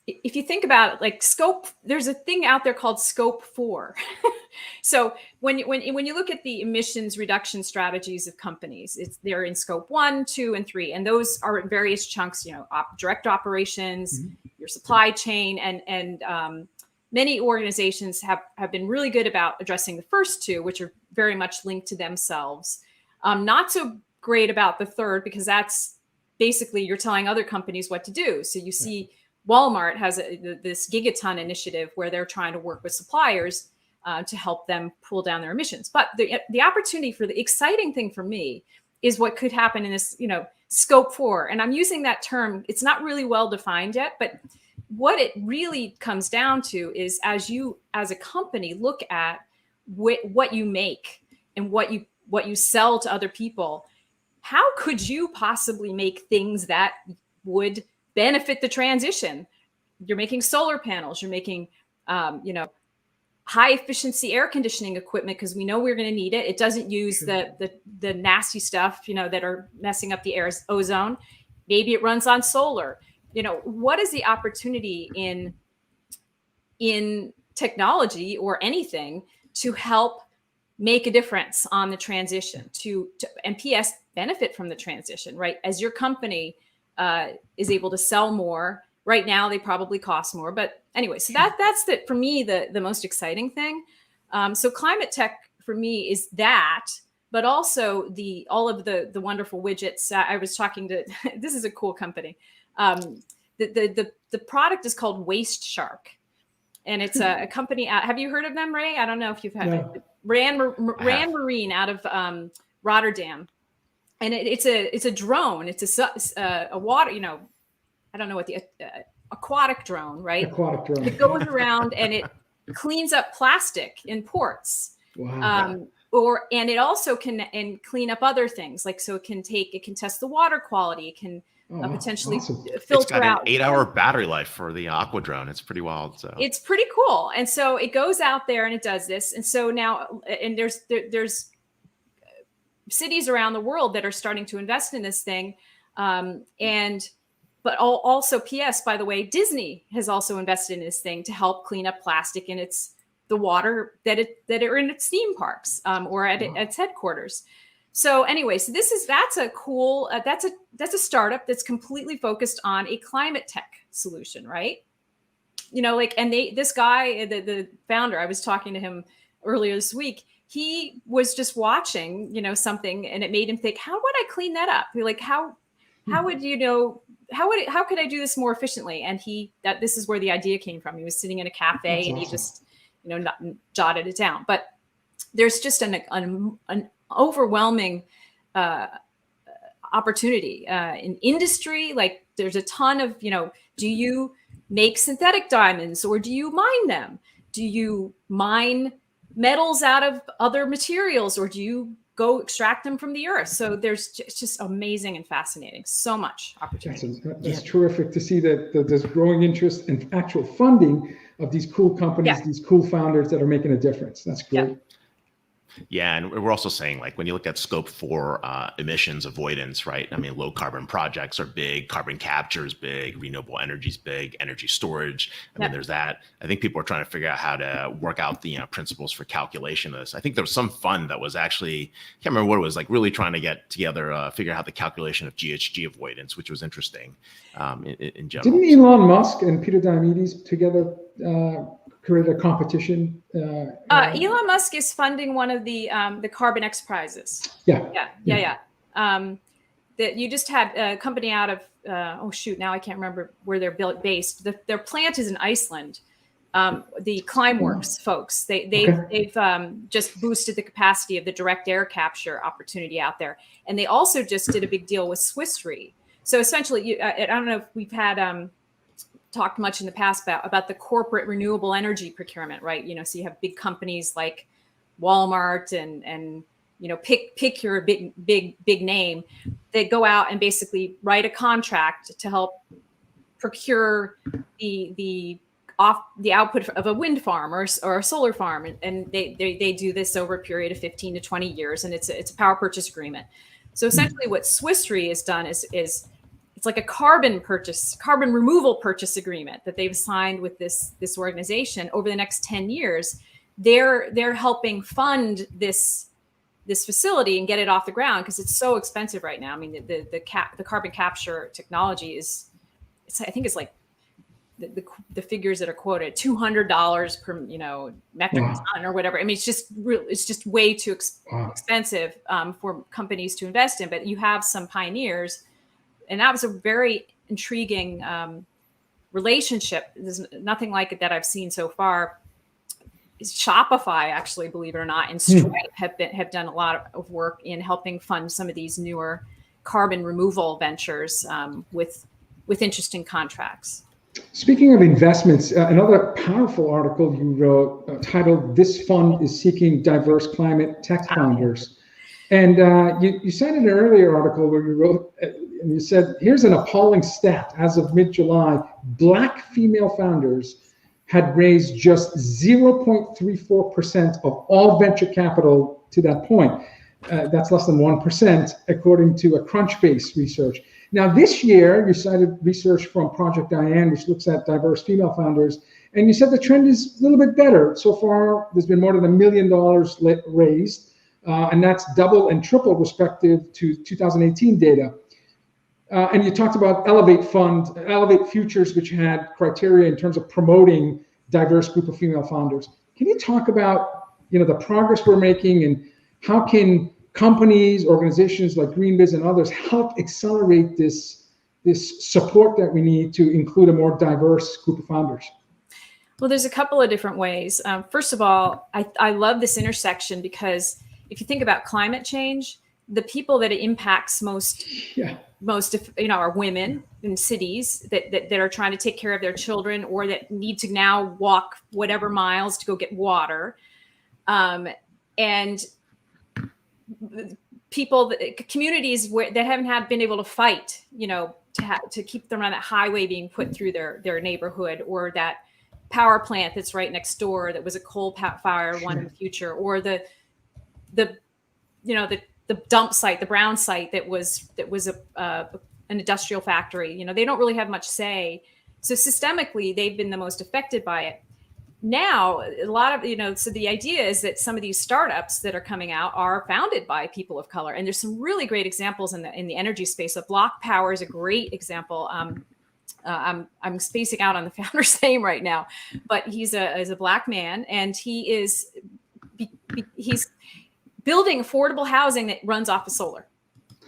if you think about it, like scope, there's a thing out there called scope 4. So when you look at the emissions reduction strategies of companies, they're in scope 1, 2, and 3, and those are in various chunks. Direct operations, your supply chain, and many organizations have been really good about addressing the first two, which are very much linked to themselves. Not so great about the third, because that's basically you're telling other companies what to do. So you see Walmart has this gigaton initiative where they're trying to work with suppliers to help them pull down their emissions. But the opportunity for the exciting thing for me is what could happen in this, scope 4. And I'm using that term. It's not really well defined yet, but what it really comes down to is as a company look at what you make and what you sell to other people, how could you possibly make things that would benefit the transition? You're making solar panels, you're making, high efficiency air conditioning equipment, because we know we're going to need it. It doesn't use the nasty stuff, that are messing up the air's ozone. Maybe it runs on solar. What is the opportunity in technology or anything to help make a difference on the transition and PS benefit from the transition, right? As your company is able to sell more. Right now, they probably cost more, but anyway, so that's for me, the most exciting thing. So climate tech for me is that, but also all of the wonderful widgets. I was talking to, this is a cool company. The product is called Waste Shark, and it's a company. Have you heard of them, Ray? I don't know if you've had No. Rand Marine out of Rotterdam, and it's a drone. It's a water, I don't know what the aquatic drone, right? Aquatic drone. It goes around and it cleans up plastic in ports. Wow. And it also can clean up other things. Like, so it can test the water quality. It can potentially filter it's got out. an 8-hour battery life for the aqua drone. It's pretty wild. So it's pretty cool. And so it goes out there and it does this. And so now, and there's cities around the world that are starting to invest in this thing. But also, P.S., by the way, Disney has also invested in this thing to help clean up plastic in the water that are in its theme parks or at its headquarters. So anyway, so that's a cool that's a startup that's completely focused on a climate tech solution, right? And this guy, the founder, I was talking to him earlier this week. He was just watching, something, and it made him think, how would I clean that up? Like, how would how could I do this more efficiently? And this is where the idea came from. He was sitting in a cafe. That's and awesome. He just, jotted it down. But there's just an overwhelming opportunity in industry. Like, there's a ton of, do you make synthetic diamonds or do you mine them? Do you mine metals out of other materials or do you go extract them from the earth? So it's just amazing and fascinating. So much opportunity. That's terrific to see that there's growing interest and actual funding of these cool companies, these cool founders that are making a difference. That's great. Yeah. Yeah, and we're also saying, like, when you look at scope 4 emissions avoidance, right? I mean, low carbon projects are big, carbon capture is big, renewable energy is big, energy storage. I mean, there's that. I think people are trying to figure out how to work out the principles for calculation of this. I think there was some fund that was actually, I can't remember what it was, like really trying to get together, figure out the calculation of GHG avoidance, which was interesting in general. Didn't Elon Musk and Peter Diamandis together created a competition? Elon Musk is funding one of the Carbon X prizes. Yeah. That you just had a company out of now I can't remember where they're based. Their plant is in Iceland. The Climeworks folks, they've just boosted the capacity of the direct air capture opportunity out there, and they also just did a big deal with Swiss Re. So essentially, I don't know if we've had talked much in the past about the corporate renewable energy procurement, right? So you have big companies like Walmart and pick your big name. They go out and basically write a contract to help procure the output of a wind farm or a solar farm, and they do this over a period of 15 to 20 years, and it's a power purchase agreement. So essentially, what Swiss Re has done is it's like a carbon removal purchase agreement that they've signed with this organization over the next 10 years. They're helping fund this facility and get it off the ground because it's so expensive right now. I mean, the carbon capture technology I think it's like the figures that are quoted, $200 per metric ton or whatever. I mean, it's just way too expensive for companies to invest in. But you have some pioneers, and that was a very intriguing relationship. There's nothing like it that I've seen so far. Shopify, actually, believe it or not, and Stripe have done a lot of work in helping fund some of these newer carbon removal ventures with interesting contracts. Speaking of investments, another powerful article you wrote titled "This Fund is Seeking Diverse Climate Tech Founders," and you cited an earlier article where you wrote and you said, "Here's an appalling stat: as of mid-July, Black female founders had raised just 0.34% of all venture capital to that point. That's less than 1%, according to a Crunchbase research." Now, this year, you cited research from Project Diane, which looks at diverse female founders, and you said the trend is a little bit better. So far, there's been more than $1 million raised, and that's double and triple respective to 2018 data. And you talked about Elevate Futures, which had criteria in terms of promoting diverse group of female founders. Can you talk about the progress we're making, and how can companies, organizations like GreenBiz and others help accelerate this support that we need to include a more diverse group of founders? Well, there's a couple of different ways. First of all, I love this intersection because if you think about climate change, the people that it impacts most are women in cities that are trying to take care of their children, or that need to now walk whatever miles to go get water, and people, communities that haven't been able to fight, to keep them on that highway being put through their neighborhood, or that power plant that's right next door that was a coal fire one in the future, or the dump site, the brown site that was an industrial factory. They don't really have much say. So systemically, they've been the most affected by it. Now, a lot of, so the idea is that some of these startups that are coming out are founded by people of color. And there's some really great examples in the energy space. So Block Power is a great example. I'm spacing out on the founder's name right now, but he's a Black man, and he's building affordable housing that runs off of solar.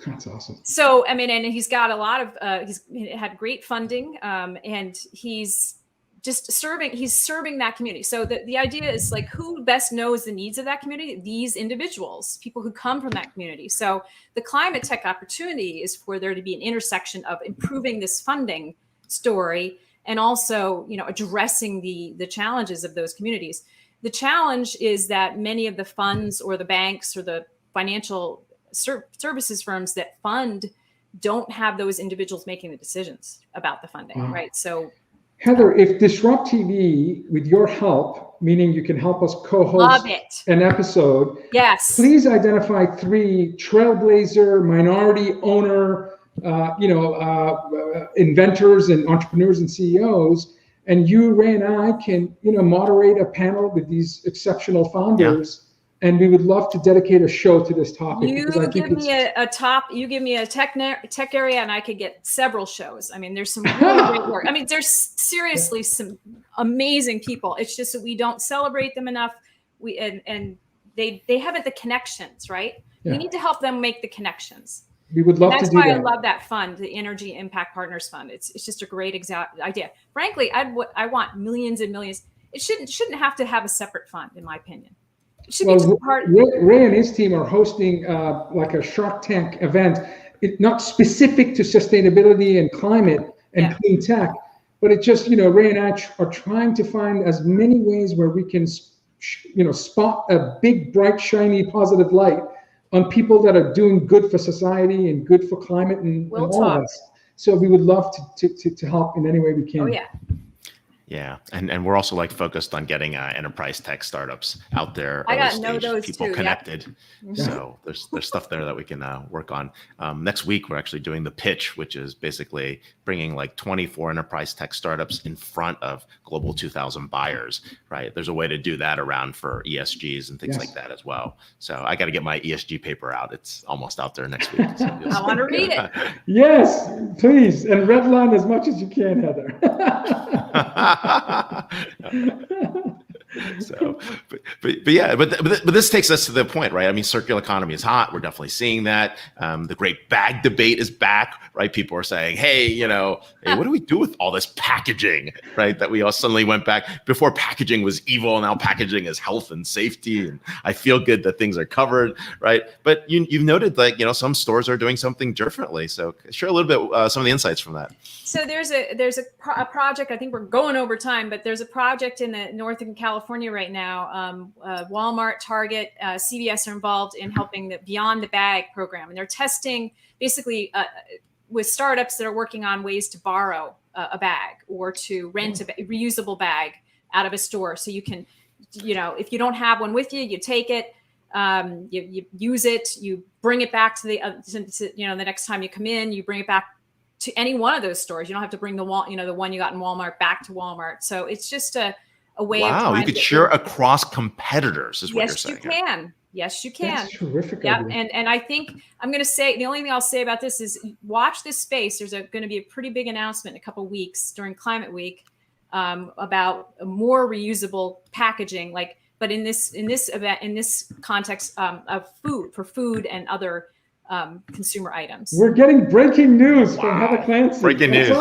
That's awesome. So, I mean, and he's got a lot of, he's had great funding, and he's serving that community. So the idea is like, who best knows the needs of that community? These individuals, people who come from that community. So the climate tech opportunity is for there to be an intersection of improving this funding story and also, addressing the challenges of those communities. The challenge is that many of the funds or the banks or the financial services firms that fund don't have those individuals making the decisions about the funding, right? So, Heather, if DisrupTV, with your help, meaning you can help us co-host an episode, yes, please identify 3 trailblazer, minority owner, inventors and entrepreneurs and CEOs, and you, Ray, and I can, moderate a panel with these exceptional founders. Yeah. And we would love to dedicate a show to this topic. You give me a tech area, and I could get several shows. I mean, there's some really great work. I mean, there's seriously some amazing people. It's just that we don't celebrate them enough. And they haven't the connections, right? Yeah. We need to help them make the connections. We would love to do that. That's why I love that fund, the Energy Impact Partners Fund. It's just a great idea. Frankly, I want millions and millions. It shouldn't have to have a separate fund, in my opinion. Well, Ray and his team are hosting like a Shark Tank event not specific to sustainability and climate and clean tech, but it just, Ray and I are trying to find as many ways where we can, spot a big, bright, shiny, positive light on people that are doing good for society and good for climate and all of us. So we would love to help in any way we can. Oh, yeah. Yeah, and we're also like focused on getting enterprise tech startups out there. I got to know those people too. connected. Yeah. So there's stuff there that we can work on. Next week we're actually doing the pitch, which is basically bringing like 24 enterprise tech startups in front of Global 2000 buyers. Right? There's a way to do that around for ESGs and things like that as well. So I got to get my ESG paper out. It's almost out there next week. So I want to read it. Yes, please, and redline as much as you can, Heather. So, but this takes us to the point, right? I mean, circular economy is hot. We're definitely seeing that. The great bag debate is back, right? People are saying, hey, what do we do with all this packaging, right? That we all suddenly went back. Before, packaging was evil. Now packaging is health and safety. And I feel good that things are covered, right? But you've noted like, some stores are doing something differently. So share a little bit some of the insights from that. So there's a project, I think we're going over time, but there's a project in the Northern California right now. Walmart, Target, CVS are involved in helping the Beyond the Bag program. And they're testing basically with startups that are working on ways to borrow a bag or to rent a reusable bag out of a store. So you can, if you don't have one with you, you take it, you use it, you bring it back to the next time you come in, you bring it back to any one of those stores. You don't have to bring the one you got in Walmart back to Walmart. So it's just a way of you could share across competitors is what you're saying. Yes, you can. That's terrific. Yeah, and I think I'm going to say the only thing I'll say about this is watch this space. There's going to be a pretty big announcement in a couple of weeks during Climate Week about more reusable packaging. But in this event, in this context of food and other consumer items. We're getting breaking news from Heather Clancy. Breaking news.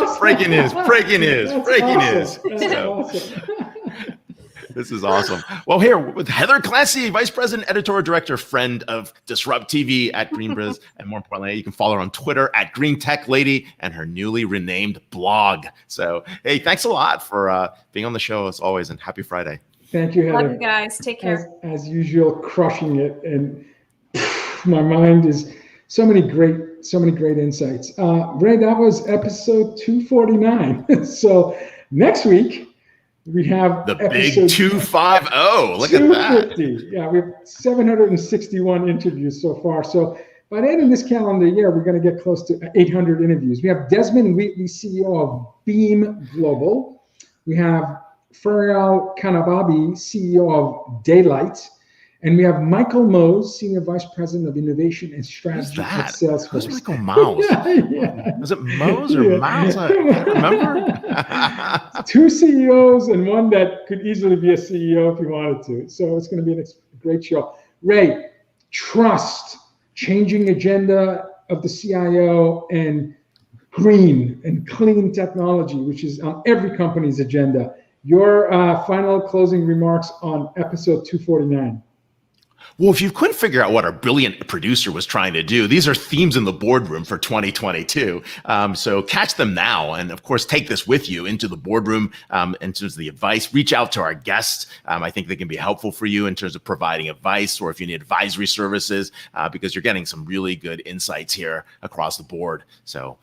Awesome. This is awesome. Well, here with Heather Clancy, Vice President, Editorial Director, friend of DisrupTV at GreenBiz, and more importantly, you can follow her on Twitter at Green Tech Lady and her newly renamed blog. So, hey, thanks a lot for being on the show as always, and happy Friday. Thank you, Heather. Love you guys. Take care. As usual, crushing it, and my mind is so many great insights. Ray, that was episode 249. So next week we have the big 250. Look at that. Yeah, we have 761 interviews so far. So by the end of this calendar year, we're going to get close to 800 interviews. We have Desmond Wheatley, CEO of Beam Global. We have Farial Kanababi, CEO of Daylight. And we have Michael Mose, Senior Vice President of Innovation and Strategy at Salesforce. Who's Michael Mose? Was it Mose or Mouse? I can't remember. Two CEOs and one that could easily be a CEO if you wanted to. So it's going to be a great show. Ray, trust, changing agenda of the CIO, and green and clean technology, which is on every company's agenda. Your final closing remarks on episode 249. Well, if you couldn't figure out what our brilliant producer was trying to do, these are themes in the boardroom for 2022. So catch them now. And of course, take this with you into the boardroom in terms of the advice. Reach out to our guests. I think they can be helpful for you in terms of providing advice, or if you need advisory services, because you're getting some really good insights here across the board. So,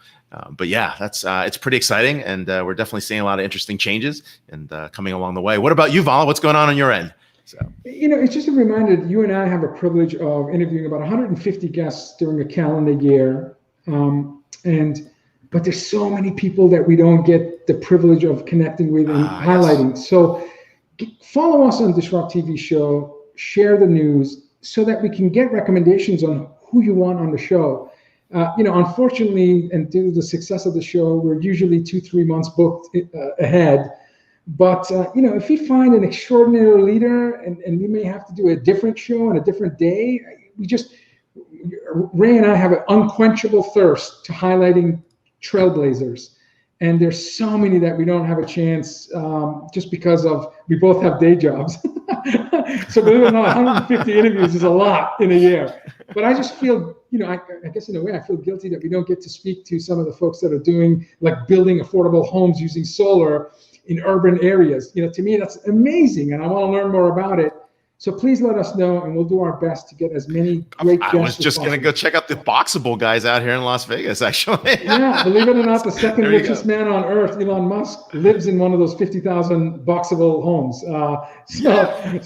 but yeah, it's pretty exciting. And we're definitely seeing a lot of interesting changes and coming along the way. What about you, Vala? What's going on your end? So. It's just a reminder that you and I have a privilege of interviewing about 150 guests during a calendar year. But there's so many people that we don't get the privilege of connecting with and highlighting. Yes. So follow us on DisrupTV show, share the news so that we can get recommendations on who you want on the show. Unfortunately, and due to the success of the show, we're usually 2-3 months booked ahead. But, if we find an extraordinary leader and we may have to do a different show on a different day, Ray and I have an unquenchable thirst to highlighting trailblazers. And there's so many that we don't have a chance just because we both have day jobs. So believe it or not, 150 interviews is a lot in a year. But I just feel, I guess in a way I feel guilty that we don't get to speak to some of the folks that are doing, like building affordable homes using solar in urban areas. To me, that's amazing, and I want to learn more about it. So please let us know, and we'll do our best to get as many great guests. I was just going to go check out the Boxable guys out here in Las Vegas, actually. Yeah, believe it or not, the second richest man on earth, Elon Musk, lives in one of those 50,000 Boxable homes.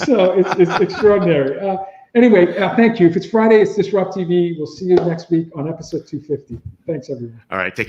So it's extraordinary. Anyway, thank you. If it's Friday, it's DisrupTV. We'll see you next week on episode 250. Thanks, everyone. All right, take